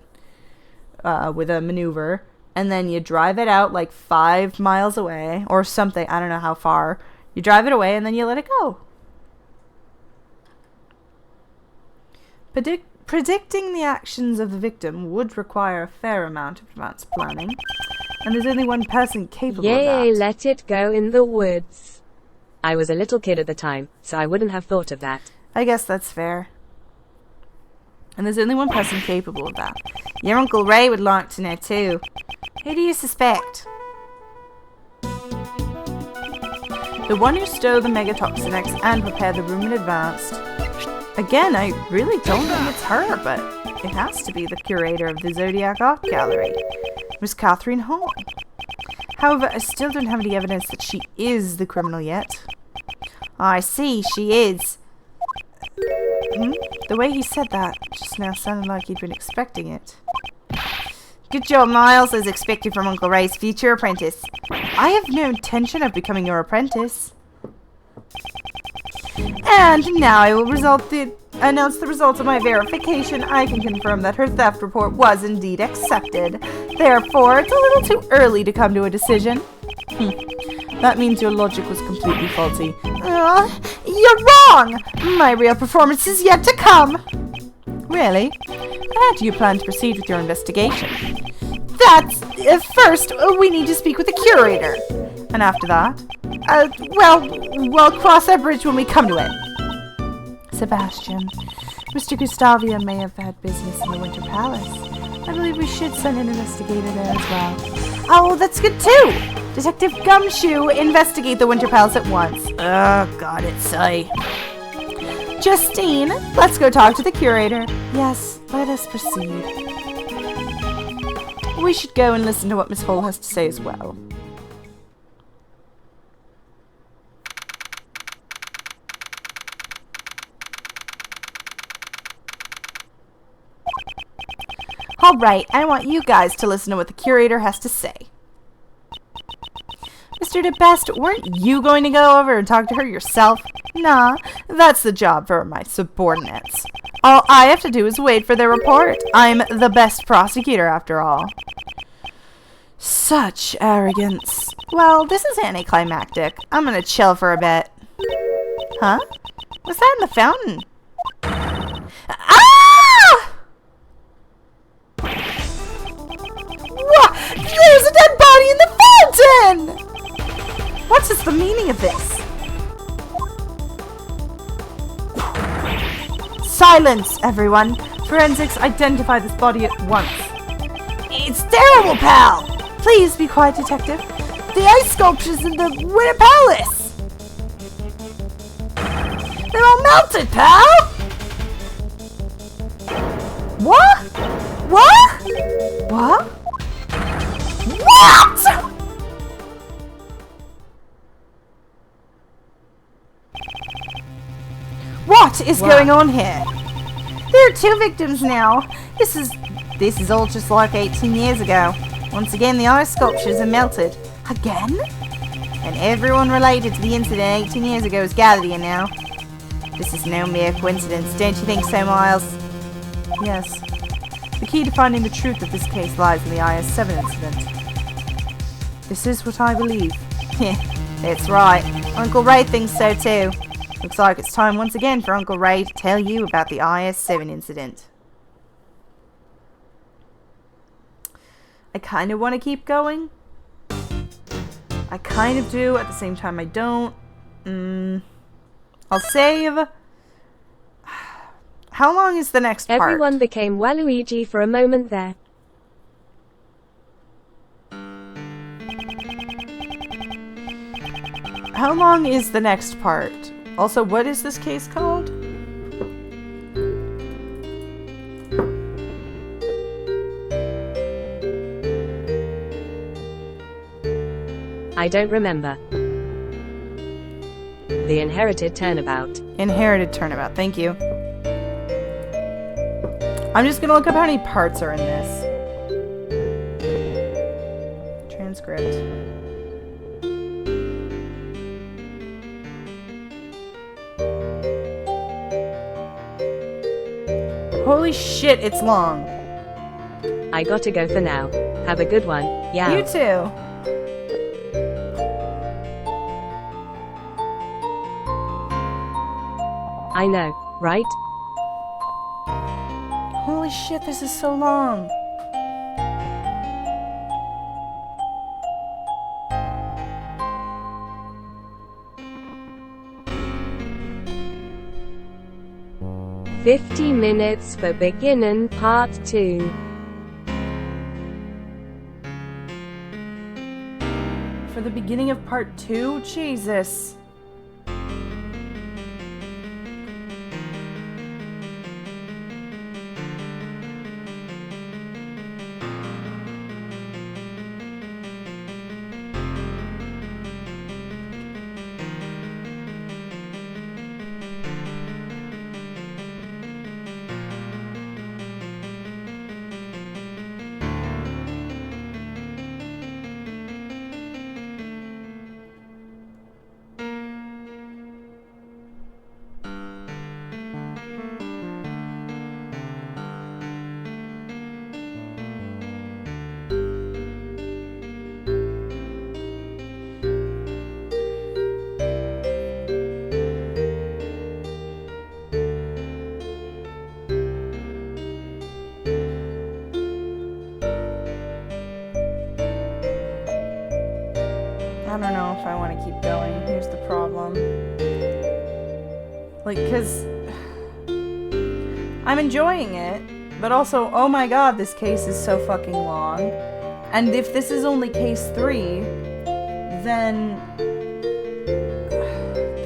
maneuver, and then you drive it out, like, 5 miles away, or something, I don't know how far. You drive it away, and then you let it go. Predicting the actions of the victim would require a fair amount of advanced planning, and there's only one person capable of Yay, that. let it go in the woods. I was a little kid at the time, so I wouldn't have thought of that. I guess that's fair. And there's only one person capable of that. Your Uncle Ray would like to know too. Who do you suspect? The one who stole the Megatoxin X and prepared the room in advance. Again, I really don't think it's her, but it has to be the curator of the Zodiac Art Gallery, Miss Catherine Hall. However, I still don't have any evidence that she is the criminal yet. I see, she is. The way he said that just now sounded like he'd been expecting it. Good job, Miles, as expected from Uncle Ray's future apprentice. I have no intention of becoming your apprentice. And now I will announce the results of my verification. I can confirm that her theft report was indeed accepted. Therefore, it's a little too early to come to a decision. That means your logic was completely faulty. You're wrong! My real performance is yet to come! Really? How do you plan to proceed with your investigation? That's... first, we need to speak with the curator. And after that? We'll cross that bridge when we come to it. Sebastian, Mr. Gustavia may have had business in the Winter Palace. I believe we should send an investigator there as well. Oh, that's good too! Detective Gumshoe, investigate the Winter Palace at once. Oh, got it, sigh. Justine, let's go talk to the curator. Yes, let us proceed. We should go and listen to what Miss Hole has to say as well. Alright, I want you guys to listen to what the curator has to say. Mr. DeBest, weren't you going to go over and talk to her yourself? Nah, that's the job for my subordinates. All I have to do is wait for their report. I'm the best prosecutor after all. Such arrogance. Well, this is anticlimactic. I'm gonna chill for a bit. Huh? What's that in the fountain? Ah! What? There's a dead body in the fountain! What is the meaning of this? Silence, everyone! Forensics, identify this body at once. It's terrible, pal! Please be quiet, detective. The ice sculptures in the Winter Palace! They're all melted, pal! What? What? What? What?! What is going on here? There are 2 victims now. This is all just like 18 years ago. Once again, the ice sculptures are melted. Again? And everyone related to the incident 18 years ago is gathered here now. This is no mere coincidence, don't you think so, Miles? Yes. The key to finding the truth of this case lies in the IS-7 incident. This is what I believe. That's right. Uncle Ray thinks so too. Looks like it's time once again for Uncle Ray to tell you about the IS-7 incident. I kind of want to keep going. I kind of do, at the same time I don't. I'll save. How long is the next part? Everyone became Waluigi for a moment there. How long is the next part? Also, what is this case called? I don't remember. The Inherited Turnabout. Inherited Turnabout, thank you. I'm just gonna look up how many parts are in this. Transcript. Holy shit, it's long. I gotta go for now. Have a good one. Yeah. You too. I know, right? Holy shit, this is so long. "50 minutes for beginning part 2. For the beginning of part 2? Jesus. I don't know if I want to keep going. Here's the problem. Like, because I'm enjoying it, but also, oh my god, this case is so fucking long. And if this is only case 3, then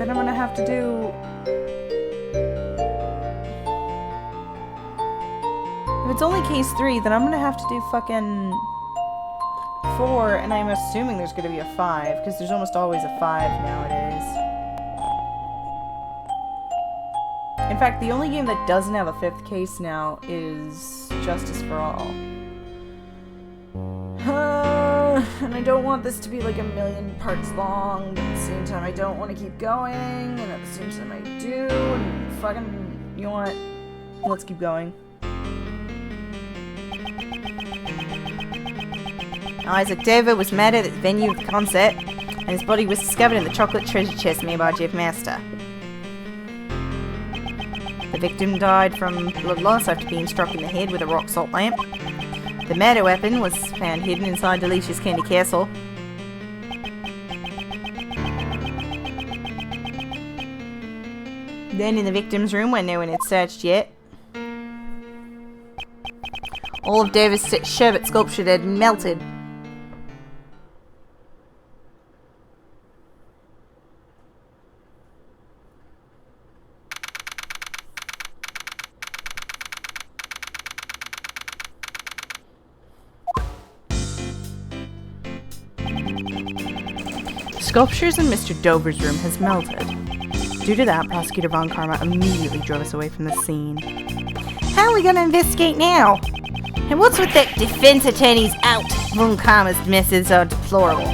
I'm gonna have to do... If it's only case 3, then I'm gonna have to do fucking 4, and I'm assuming there's gonna be a 5, because there's almost always a 5 nowadays. In fact, the only game that doesn't have a 5th case now is Justice for All. And I don't want this to be like a million parts long, but at the same time I don't want to keep going, and at the same time I do, and fucking, you know what? Let's keep going. Isaac Dover was murdered at the venue of the concert, and his body was discovered in the chocolate treasure chest made by Jeff Master. The victim died from blood loss after being struck in the head with a rock salt lamp. The murder weapon was found hidden inside Delicious Candy Castle. Then in the victim's room, where no one had searched yet, all of Dover's sherbet sculpture had melted. Sculptures in Mr. Dover's room has melted. Due to that, Prosecutor Von Karma immediately drove us away from the scene. How are we gonna investigate now? And what's with that defense attorney's out? Von Karma's methods are deplorable.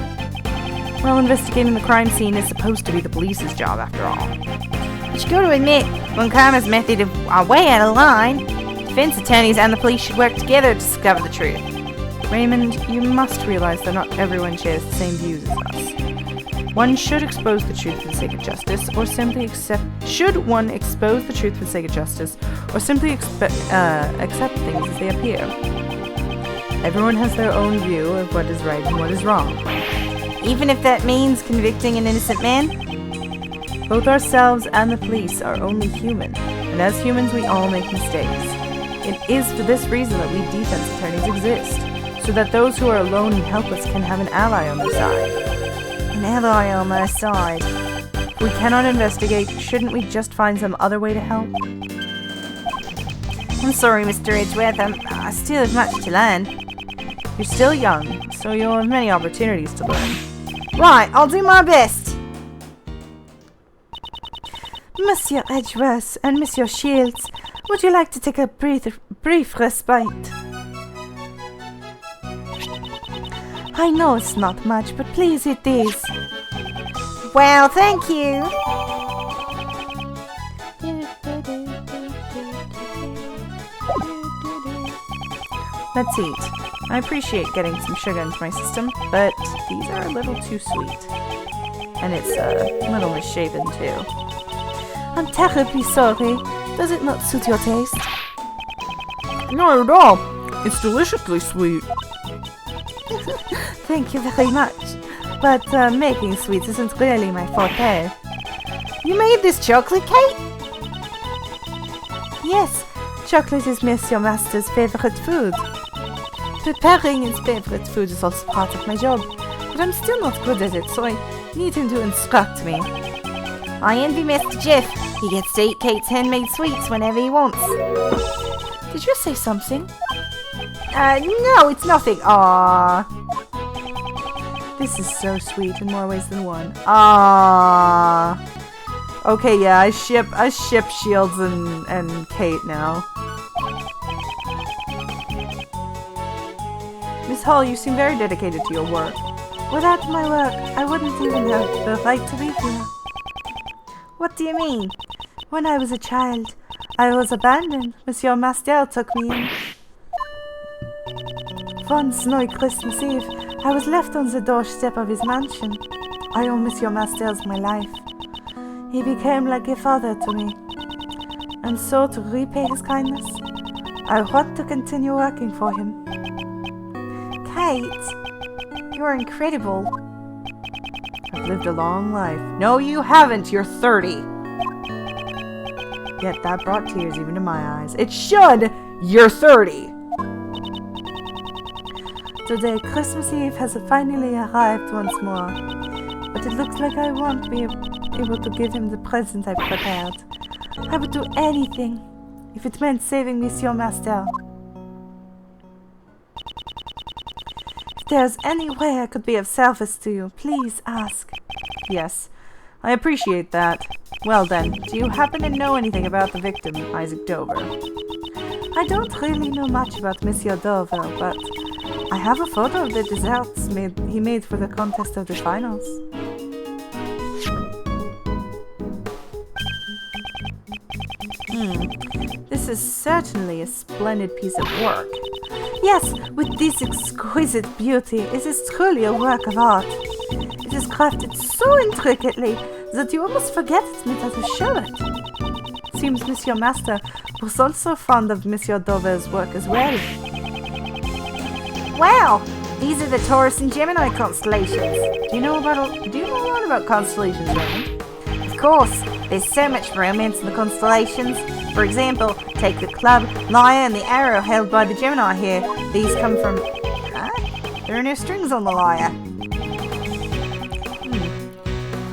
Well, investigating the crime scene is supposed to be the police's job, after all. But you gotta admit, Von Karma's methods are way out of line. Defense attorneys and the police should work together to discover the truth. Raymond, you must realize that not everyone shares the same views as us. One should expose the truth for the sake of justice, or simply accept... Should one expose the truth for the sake of justice, or simply accept things as they appear? Everyone has their own view of what is right and what is wrong. Even if that means convicting an innocent man? Both ourselves and the police are only human, and as humans we all make mistakes. It is for this reason that we defense attorneys exist, so that those who are alone and helpless can have an ally on their side. An ally on my side. If we cannot investigate, shouldn't we just find some other way to help? I'm sorry, Mr. Edgeworth, I still have much to learn. You're still young, so you'll have many opportunities to learn. Right, I'll do my best. Monsieur Edgeworth and Monsieur Shields, would you like to take a brief respite? I know it's not much, but please it is. Well, thank you. Let's eat. I appreciate getting some sugar into my system, but these are a little too sweet. And it's a little misshapen too. I'm terribly sorry. Does it not suit your taste? Not at all. It's deliciously sweet. Thank you very much, but making sweets isn't really my forte. You made this chocolate cake? Yes, chocolate is Monsieur Master's favorite food. Preparing his favorite food is also part of my job, but I'm still not good at it, so I need him to instruct me. I envy Mr. Jeff. He gets to eat Kate's handmade sweets whenever he wants. Did you say something? No, it's nothing. Aww. This is so sweet in more ways than one. Aww. Okay, yeah, I ship Shields and Kate now. Miss Hall, you seem very dedicated to your work. Without my work, I wouldn't even have the right to be here. What do you mean? When I was a child, I was abandoned. Monsieur Master took me in. One snowy Christmas Eve, I was left on the doorstep of his mansion. I owe Monsieur Masters my life. He became like a father to me. And so, to repay his kindness, I want to continue working for him. Kate, you're incredible. I've lived a long life. No, you haven't. You're 30. Yet that brought tears even to my eyes. It should. You're 30. Today, Christmas Eve has finally arrived once more. But it looks like I won't be able to give him the present I prepared. I would do anything if it meant saving Monsieur Master. If there's any way I could be of service to you, please ask. Yes, I appreciate that. Well then, do you happen to know anything about the victim, Isaac Dover? I don't really know much about Monsieur Dover, but I have a photo of the desserts he made for the contest of the finals. This is certainly a splendid piece of work. Yes, with this exquisite beauty, it is truly a work of art. It is crafted so intricately that you almost forget it's made out of sherbet. Seems Monsieur Master was also fond of Monsieur Dover's work as well. Wow, these are the Taurus and Gemini constellations. Do you know a lot about constellations, Roman? Of course, there's so much romance in the constellations. For example, take the club, lyre, and the arrow held by the Gemini here. These come from... There are no strings on the lyre.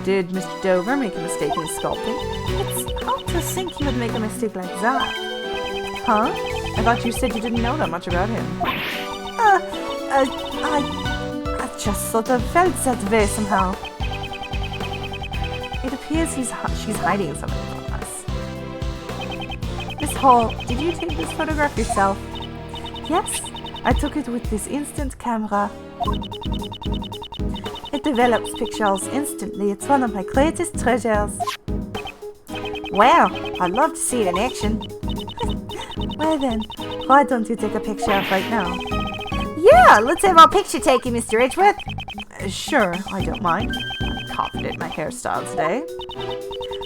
Did Mr. Dover make a mistake in sculpting? It's hard to think he would make a mistake like that. Huh? I thought you said you didn't know that much about him. I just sort of felt that way somehow. It appears she's hiding something from us. Miss Hall, did you take this photograph yourself? Yes, I took it with this instant camera. It develops pictures instantly. It's one of my greatest treasures. Wow, I'd love to see it in action. Well then, why don't you take a picture right now? Yeah, let's have our picture taken, Mr. Edgeworth. Sure, I don't mind. I'm confident in my hairstyle today.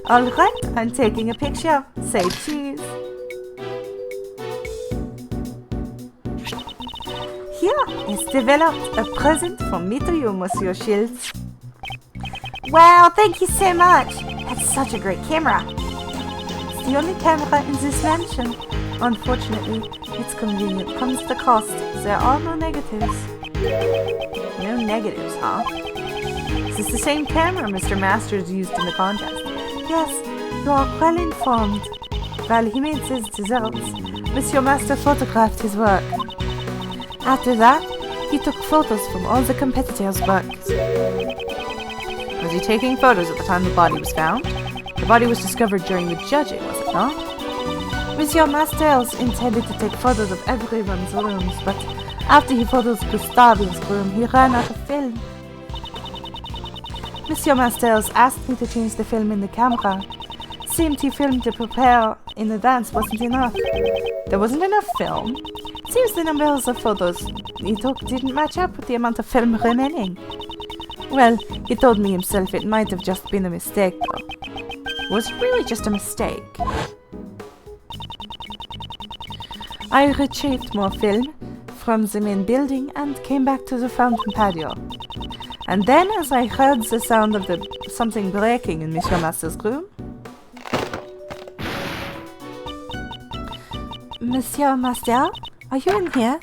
Alright, I'm taking a picture. Say cheese. Here is developed a present from me to you, Monsieur Shields. Wow, thank you so much. That's such a great camera. It's the only camera in this mansion. Unfortunately, its convenience comes to cost. There are no negatives. No negatives, huh? Is this the same camera Mr. Masters used in the contest? Yes, you are well informed. While he made his desserts, Monsieur Master photographed his work. After that, he took photos from all the competitors' works. Was he taking photos at the time the body was found? The body was discovered during the judging, was it not? Monsieur Masters intended to take photos of everyone's rooms, but after he photos Gustavi's room, he ran out of film. Monsieur Masters asked me to change the film in the camera. Seemed he filmed to prepare in advance wasn't enough. There wasn't enough film? Seems the numbers of photos he took didn't match up with the amount of film remaining. Well, he told me himself it might have just been a mistake, though. Was it really just a mistake? I retrieved more film from the main building and came back to the fountain patio. And then, as I heard the sound of something breaking in Monsieur Master's room... Monsieur Master, are you in here?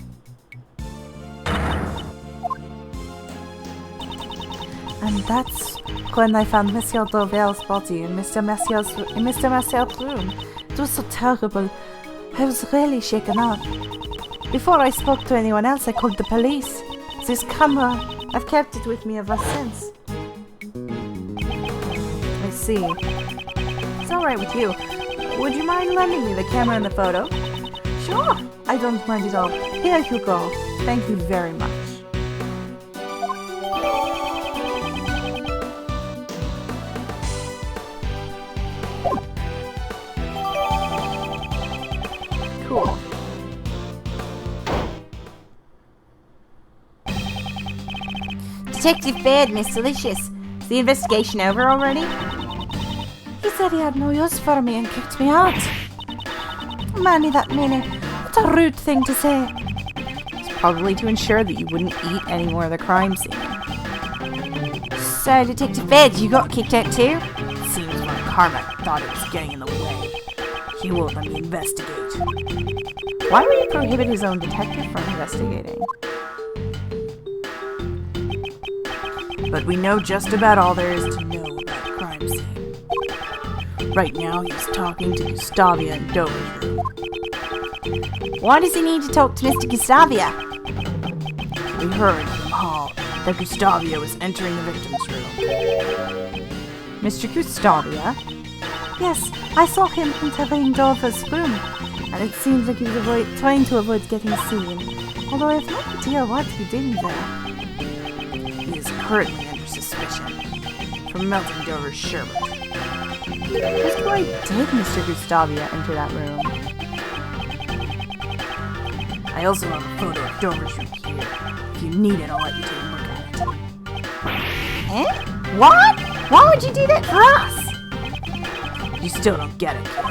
And that's when I found Monsieur Dover's body in Mr. Master's room. It was so terrible. I was really shaken up. Before I spoke to anyone else, I called the police. This camera, I've kept it with me ever since. I see. It's alright with you. Would you mind lending me the camera and the photo? Sure, I don't mind at all. Here you go. Thank you very much. Cool. Detective Baird, Miss Delicious. Is the investigation over already? He said he had no use for me and kicked me out. Manny, that meaning. What a rude thing to say. It's probably to ensure that you wouldn't eat any more of the crime scene. So, Detective Bed, you got kicked out too? Seems like Carmack thought it was getting in the way. He won't let me investigate. Why would he prohibit his own detective from investigating? But we know just about all there is to know about the crime scene. Right now, he's talking to Gustavia in Dover's room. Why does he need to talk to Mr. Gustavia? We heard from Hall that Gustavia was entering the victim's room. Mr. Gustavia? Yes, I saw him entering Dover's room, and it seems like he was trying to avoid getting seen. Although I have no idea what he did there. He is currently under suspicion for melting Dover's sherbet. Just why did Mr. Gustavia enter that room? I also have a photo of Dover's room here. If you need it, I'll let you take a look at it. Eh? What? Why would you do that for us? You still don't get it, kid.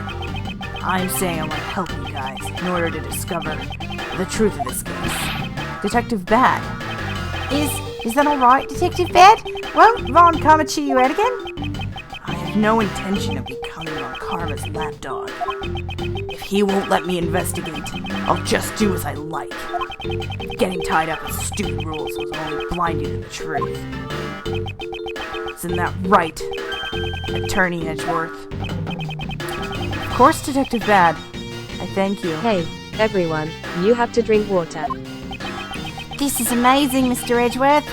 I'm saying I want to help you guys in order to discover the truth of this case. Detective Bad. Is that alright, Detective Bad? Won't Ron come and chew you out again? I have no intention of becoming Ron Karma's lapdog. If he won't let me investigate, I'll just do as I like. Getting tied up with stupid rules will only blind you to the truth. Isn't that right, Attorney Edgeworth? Of course, Detective Bad. I thank you. Hey, everyone, you have to drink water. This is amazing, Mr. Edgeworth.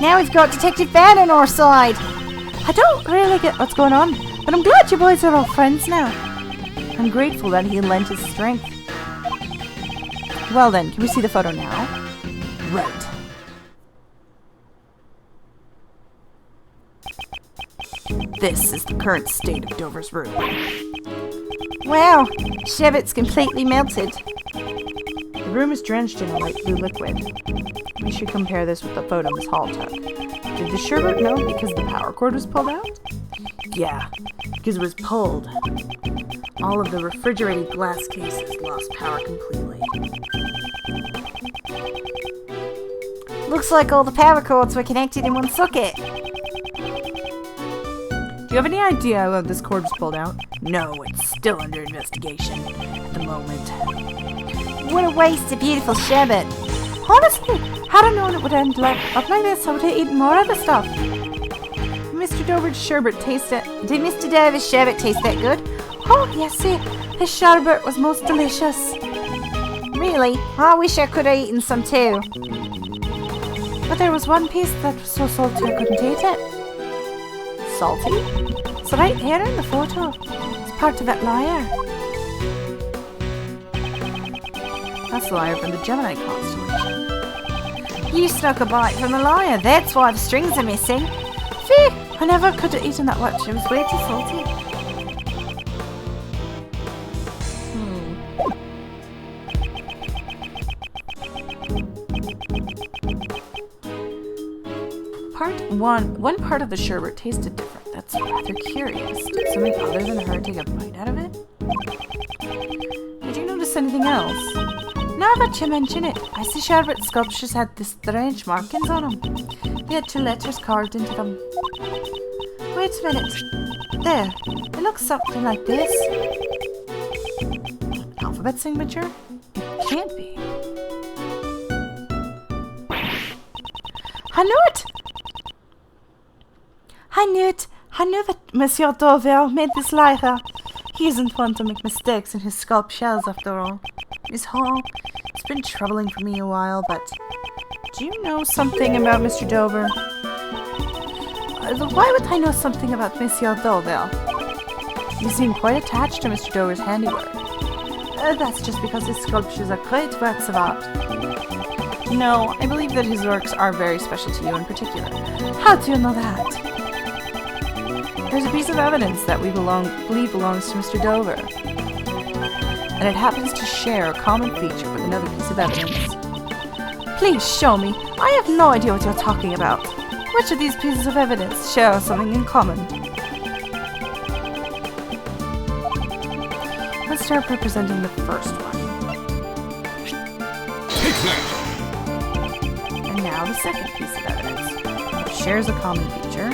Now we've got Detective Bad on our side. I don't really get what's going on, but I'm glad you boys are all friends now. I'm grateful that he lent his strength. Well then, can we see the photo now? Right. This is the current state of Dover's room. Wow, sherbet's completely melted. The room is drenched in a light blue liquid. We should compare this with the photo Miss Hall took. Did the sherbet melt because the power cord was pulled out? Yeah, because it was pulled. All of the refrigerated glass cases lost power completely. Looks like all the power cords were connected in one socket. Do you have any idea how this cord was pulled out? No, it's still under investigation at the moment. What a waste of beautiful sherbet. Honestly, had I known it would end up like this, I would have eaten more of the stuff. Mr. Dover's sherbet tasted. Did Mr. Dover's sherbet taste that good? Oh, yes, sir. His sherbet was most delicious. Really? I wish I could have eaten some too. But there was one piece that was so salty I couldn't eat it. Salty? It's right here in the photo. It's part of that lyre. That's the lyre from the Gemini constellation. You snuck a bite from the lyre. That's why the strings are missing. Phew! I never could have eaten that much. It was way too salty. One part of the sherbet tasted different. That's rather curious. Did something other than her take a bite out of it? Did you notice anything else? Now that you mention it, I see sherbet sculptures had these strange markings on them. They had two letters carved into them. Wait a minute. There. It looks something like this. Alphabet signature? It can't be. I knew it! I knew that Monsieur Dover made this lyre. He isn't one to make mistakes in his sculpt shells, after all. Miss Hall, it's been troubling for me a while, but do you know something about Mr. Dover? Why would I know something about Monsieur Dover? You seem quite attached to Mr. Dover's handiwork. That's just because his sculptures are great works of art. No, I believe that his works are very special to you in particular. How do you know that? There's a piece of evidence that we believe belongs to Mr. Dover. And it happens to share a common feature with another piece of evidence. Please show me. I have no idea what you're talking about. Which of these pieces of evidence share something in common? Let's start by presenting the first one. And now the second piece of evidence, which shares a common feature.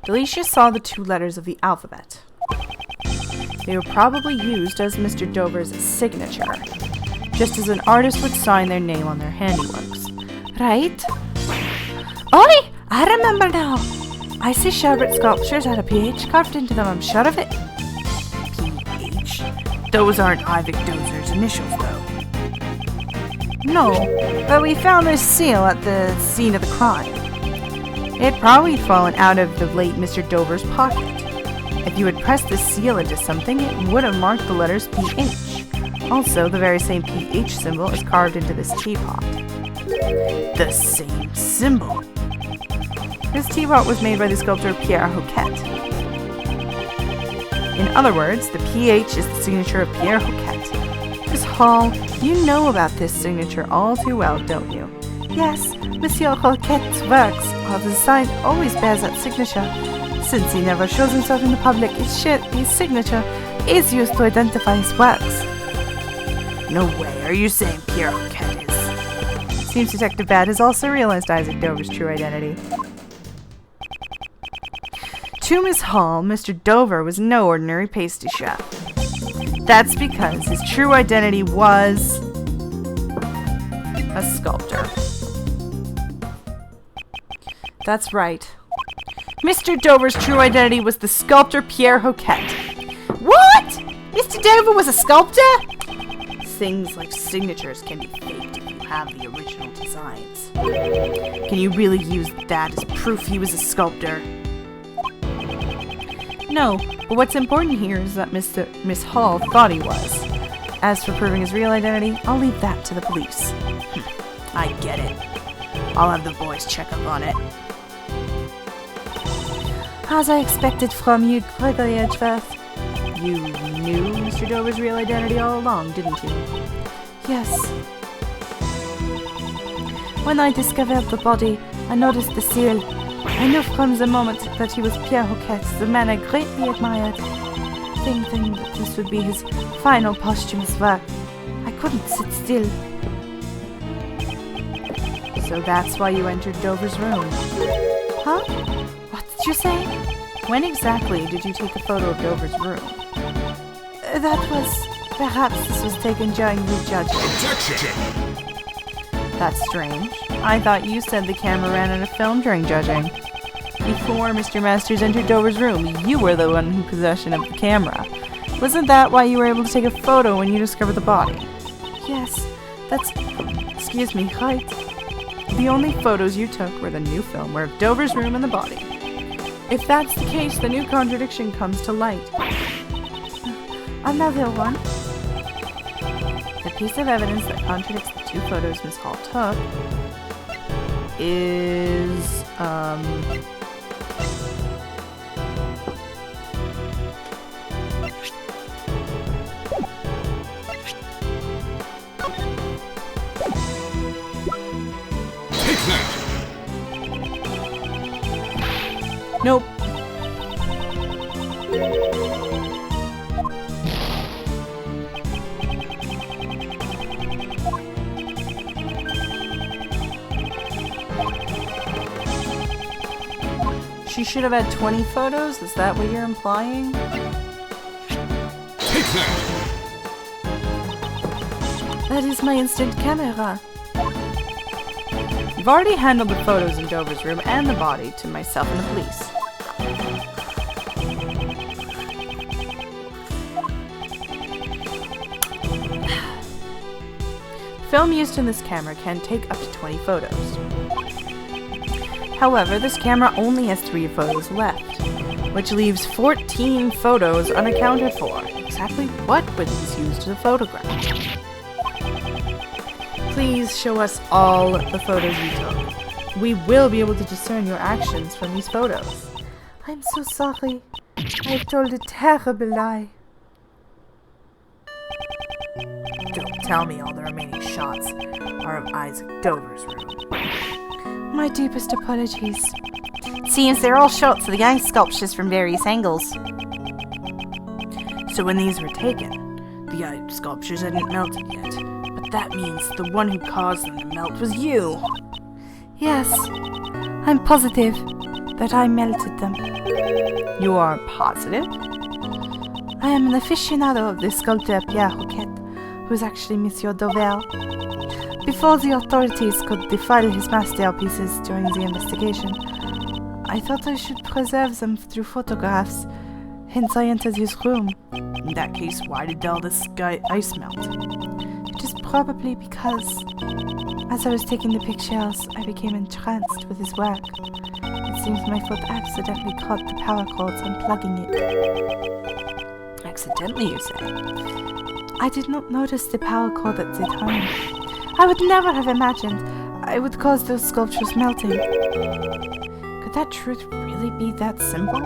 Delicia saw the 2 letters of the alphabet. They were probably used as Mr. Dover's signature, just as an artist would sign their name on their handiworks. Right? Oi! I remember now. I see Sherbert sculptures had a PH carved into them, I'm sure of it. PH? Those aren't Ivic Dozer's initials, though. No, but we found this seal at the scene of the crime. It probably had fallen out of the late Mr. Dover's pocket. If you had pressed the seal into something, it would have marked the letters PH. Also, the very same PH symbol is carved into this teapot. The same symbol. This teapot was made by the sculptor Pierre Hoquet. In other words, the PH is the signature of Pierre Hoquet. Miss Hall, you know about this signature all too well, don't you? Yes, Monsieur Roquette's works are the sign always bears that signature. Since he never shows himself in the public, his signature is used to identify his works. No way, are you saying Pierre Hoquet is? Seems Detective Bad has also realized Isaac Dover's true identity. To Miss Hall, Mr. Dover was no ordinary pastry chef. That's because his true identity was a sculptor. That's right. Mr. Dover's true identity was the sculptor Pierre Hoquet. What? Mr. Dover was a sculptor? Things like signatures can be faked if you have the original designs. Can you really use that as proof he was a sculptor? No, but what's important here is that Miss Hall thought he was. As for proving his real identity, I'll leave that to the police. I get it. I'll have the boys check up on it. As I expected from you, Gregory Edgeworth. You knew Mr. Dover's real identity all along, didn't you? Yes. When I discovered the body, I noticed the seal. I knew from the moment that he was Pierre Hoquet, the man I greatly admired. Thinking that this would be his final posthumous work, I couldn't sit still. So that's why you entered Dover's room. Huh? What did you say? When exactly did you take a photo of Dover's room? That was... Perhaps this was taken during the judgment. Objection! That's strange. I thought you said the camera ran out of film during judging. Before Mr. Masters entered Dover's room, you were the one in possession of the camera. Wasn't that why you were able to take a photo when you discovered the body? Yes, that's... Excuse me, right? The only photos you took were the new film where of Dover's room and the body. If that's the case, the new contradiction comes to light. Another one? The piece of evidence that contradicts the 2 photos Miss Hall took is, Take that! Nope. She should have had 20 photos? Is that what you're implying? Take that! That is my instant camera. You've already handled the photos in Dover's room and the body to myself and the police. Film used in this camera can take up to 20 photos. However, this camera only has 3 photos left, which leaves 14 photos unaccounted for. Exactly what were these used to photograph? Please show us all the photos you took. We will be able to discern your actions from these photos. I'm so sorry. I've told a terrible lie. Don't tell me all the remaining shots are of Isaac Dover's room. My deepest apologies. Seems they're all shots of the ice sculptures from various angles. So when these were taken, the The ice sculptures hadn't melted yet, but that means the one who caused them to melt was you. Yes, I'm positive that I melted them. You are positive? I am an aficionado of the sculptor Pierre Roquette, who is actually Monsieur Dauvel. Before the authorities could defile his masterpieces during the investigation, I thought I should preserve them through photographs. Hence I entered his room. In that case, why did all this ice melt? It is probably because, as I was taking the pictures, I became entranced with his work. It seems my foot accidentally caught the power cords unplugging it. Accidentally, you say? I did not notice the power cord at the time. I would never have imagined I would cause those sculptures melting. Could that truth really be that simple?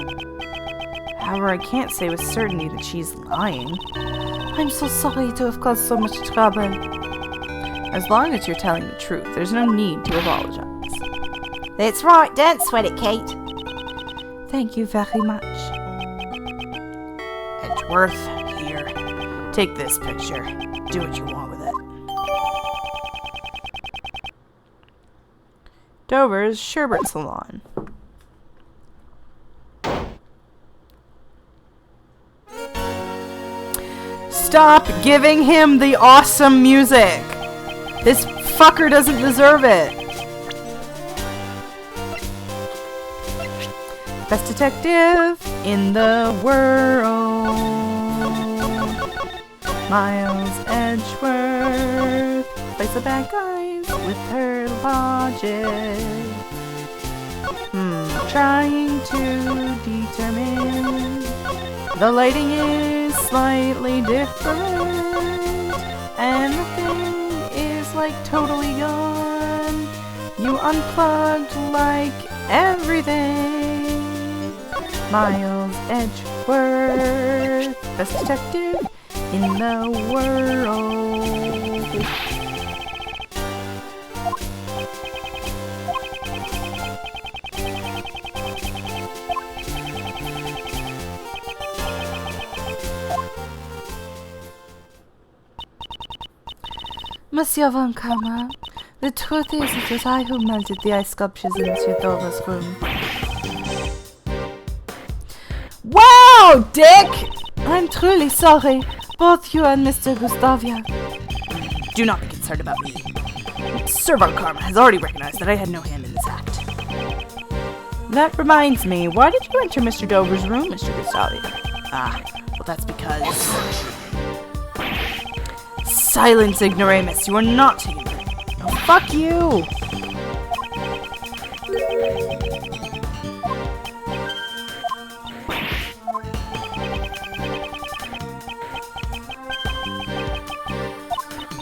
However, I can't say with certainty that she's lying. I'm so sorry to have caused so much trouble. As long as you're telling the truth, there's no need to apologize. That's right, don't sweat it, Kate. Thank you very much. Edgeworth, here. Take this picture. Do what you want with it. Dover's Sherbet Salon. Stop giving him the awesome music! This fucker doesn't deserve it! Best detective in the world. Miles Edgeworth fights the bad guys with her logic. Trying to determine the lighting is slightly different and the thing is like totally gone. You unplugged like everything. Miles Edgeworth, best detective in the world. Monsieur Von Karma, the truth is it was I who melted the ice sculptures in Monsieur Dover's room. Wow, Dick! I'm truly sorry, both you and Mr. Gustavia. Do not be concerned about me. Sir Von Karma has already recognized that I had no hand in this act. That reminds me, why did you enter Mr. Dover's room, Mr. Gustavia? Well that's because... Silence, ignoramus. You are not human. Oh, fuck you!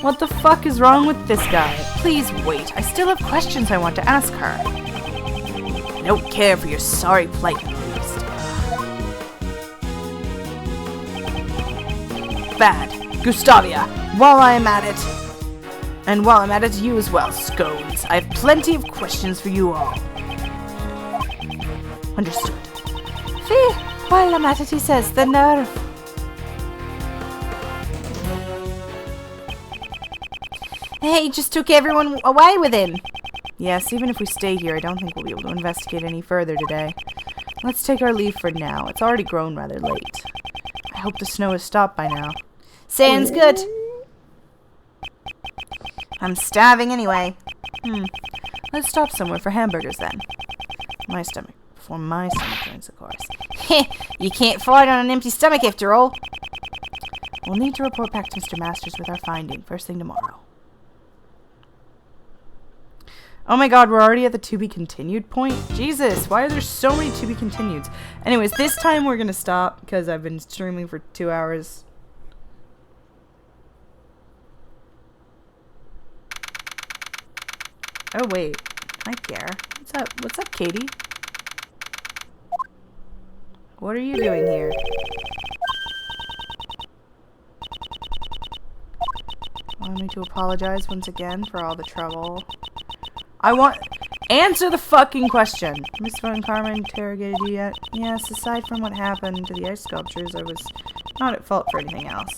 What the fuck is wrong with this guy? Please wait. I still have questions I want to ask her. I don't care for your sorry plight in the least. Bad. Gustavia, while I am at it, and while I'm at it, you as well, Scones. I have plenty of questions for you all. Understood. See, while I'm at it, he says, the nerve. Hey, he just took everyone away with him. Yes, even if we stay here, I don't think we'll be able to investigate any further today. Let's take our leave for now. It's already grown rather late. I hope the snow has stopped by now. Sounds good. I'm starving anyway. Let's stop somewhere for hamburgers then. Before my stomach joins, of course. You can't fight on an empty stomach after all. We'll need to report back to Mr. Masters with our finding first thing tomorrow. Oh my god, we're already at the to be continued point? Jesus, why are there so many to be continueds? Anyways, this time we're gonna stop because I've been streaming for 2 hours. Oh wait, hi Pierre. What's up? What's up, Katie? What are you doing here? Want me to apologize once again for all the trouble? Answer the fucking question! Miss Von Karma interrogated you yet? Yes, aside from what happened to the ice sculptures, I was not at fault for anything else.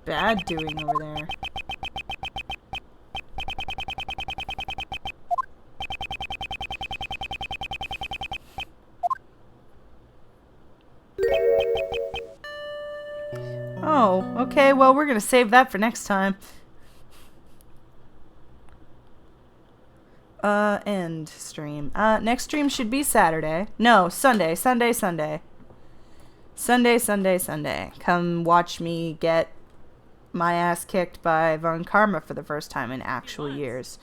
Bad doing over there? Oh, okay, well, we're gonna save that for next time. End stream. Next stream should be Saturday. No, Sunday. Sunday. Come watch me get my ass kicked by Von Karma for the first time in actual years.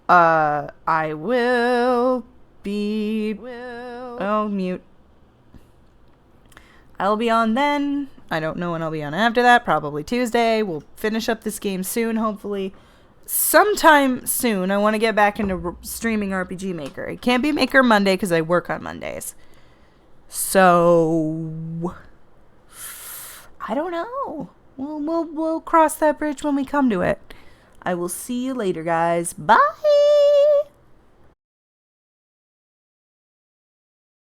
I will be... Oh, mute. I'll be on then. I don't know when I'll be on after that. Probably Tuesday. We'll finish up this game soon, hopefully. Sometime soon, I want to get back into streaming RPG Maker. It can't be Maker Monday because I work on Mondays. So... I don't know. We'll cross that bridge when we come to it. I will see you later, guys. Bye!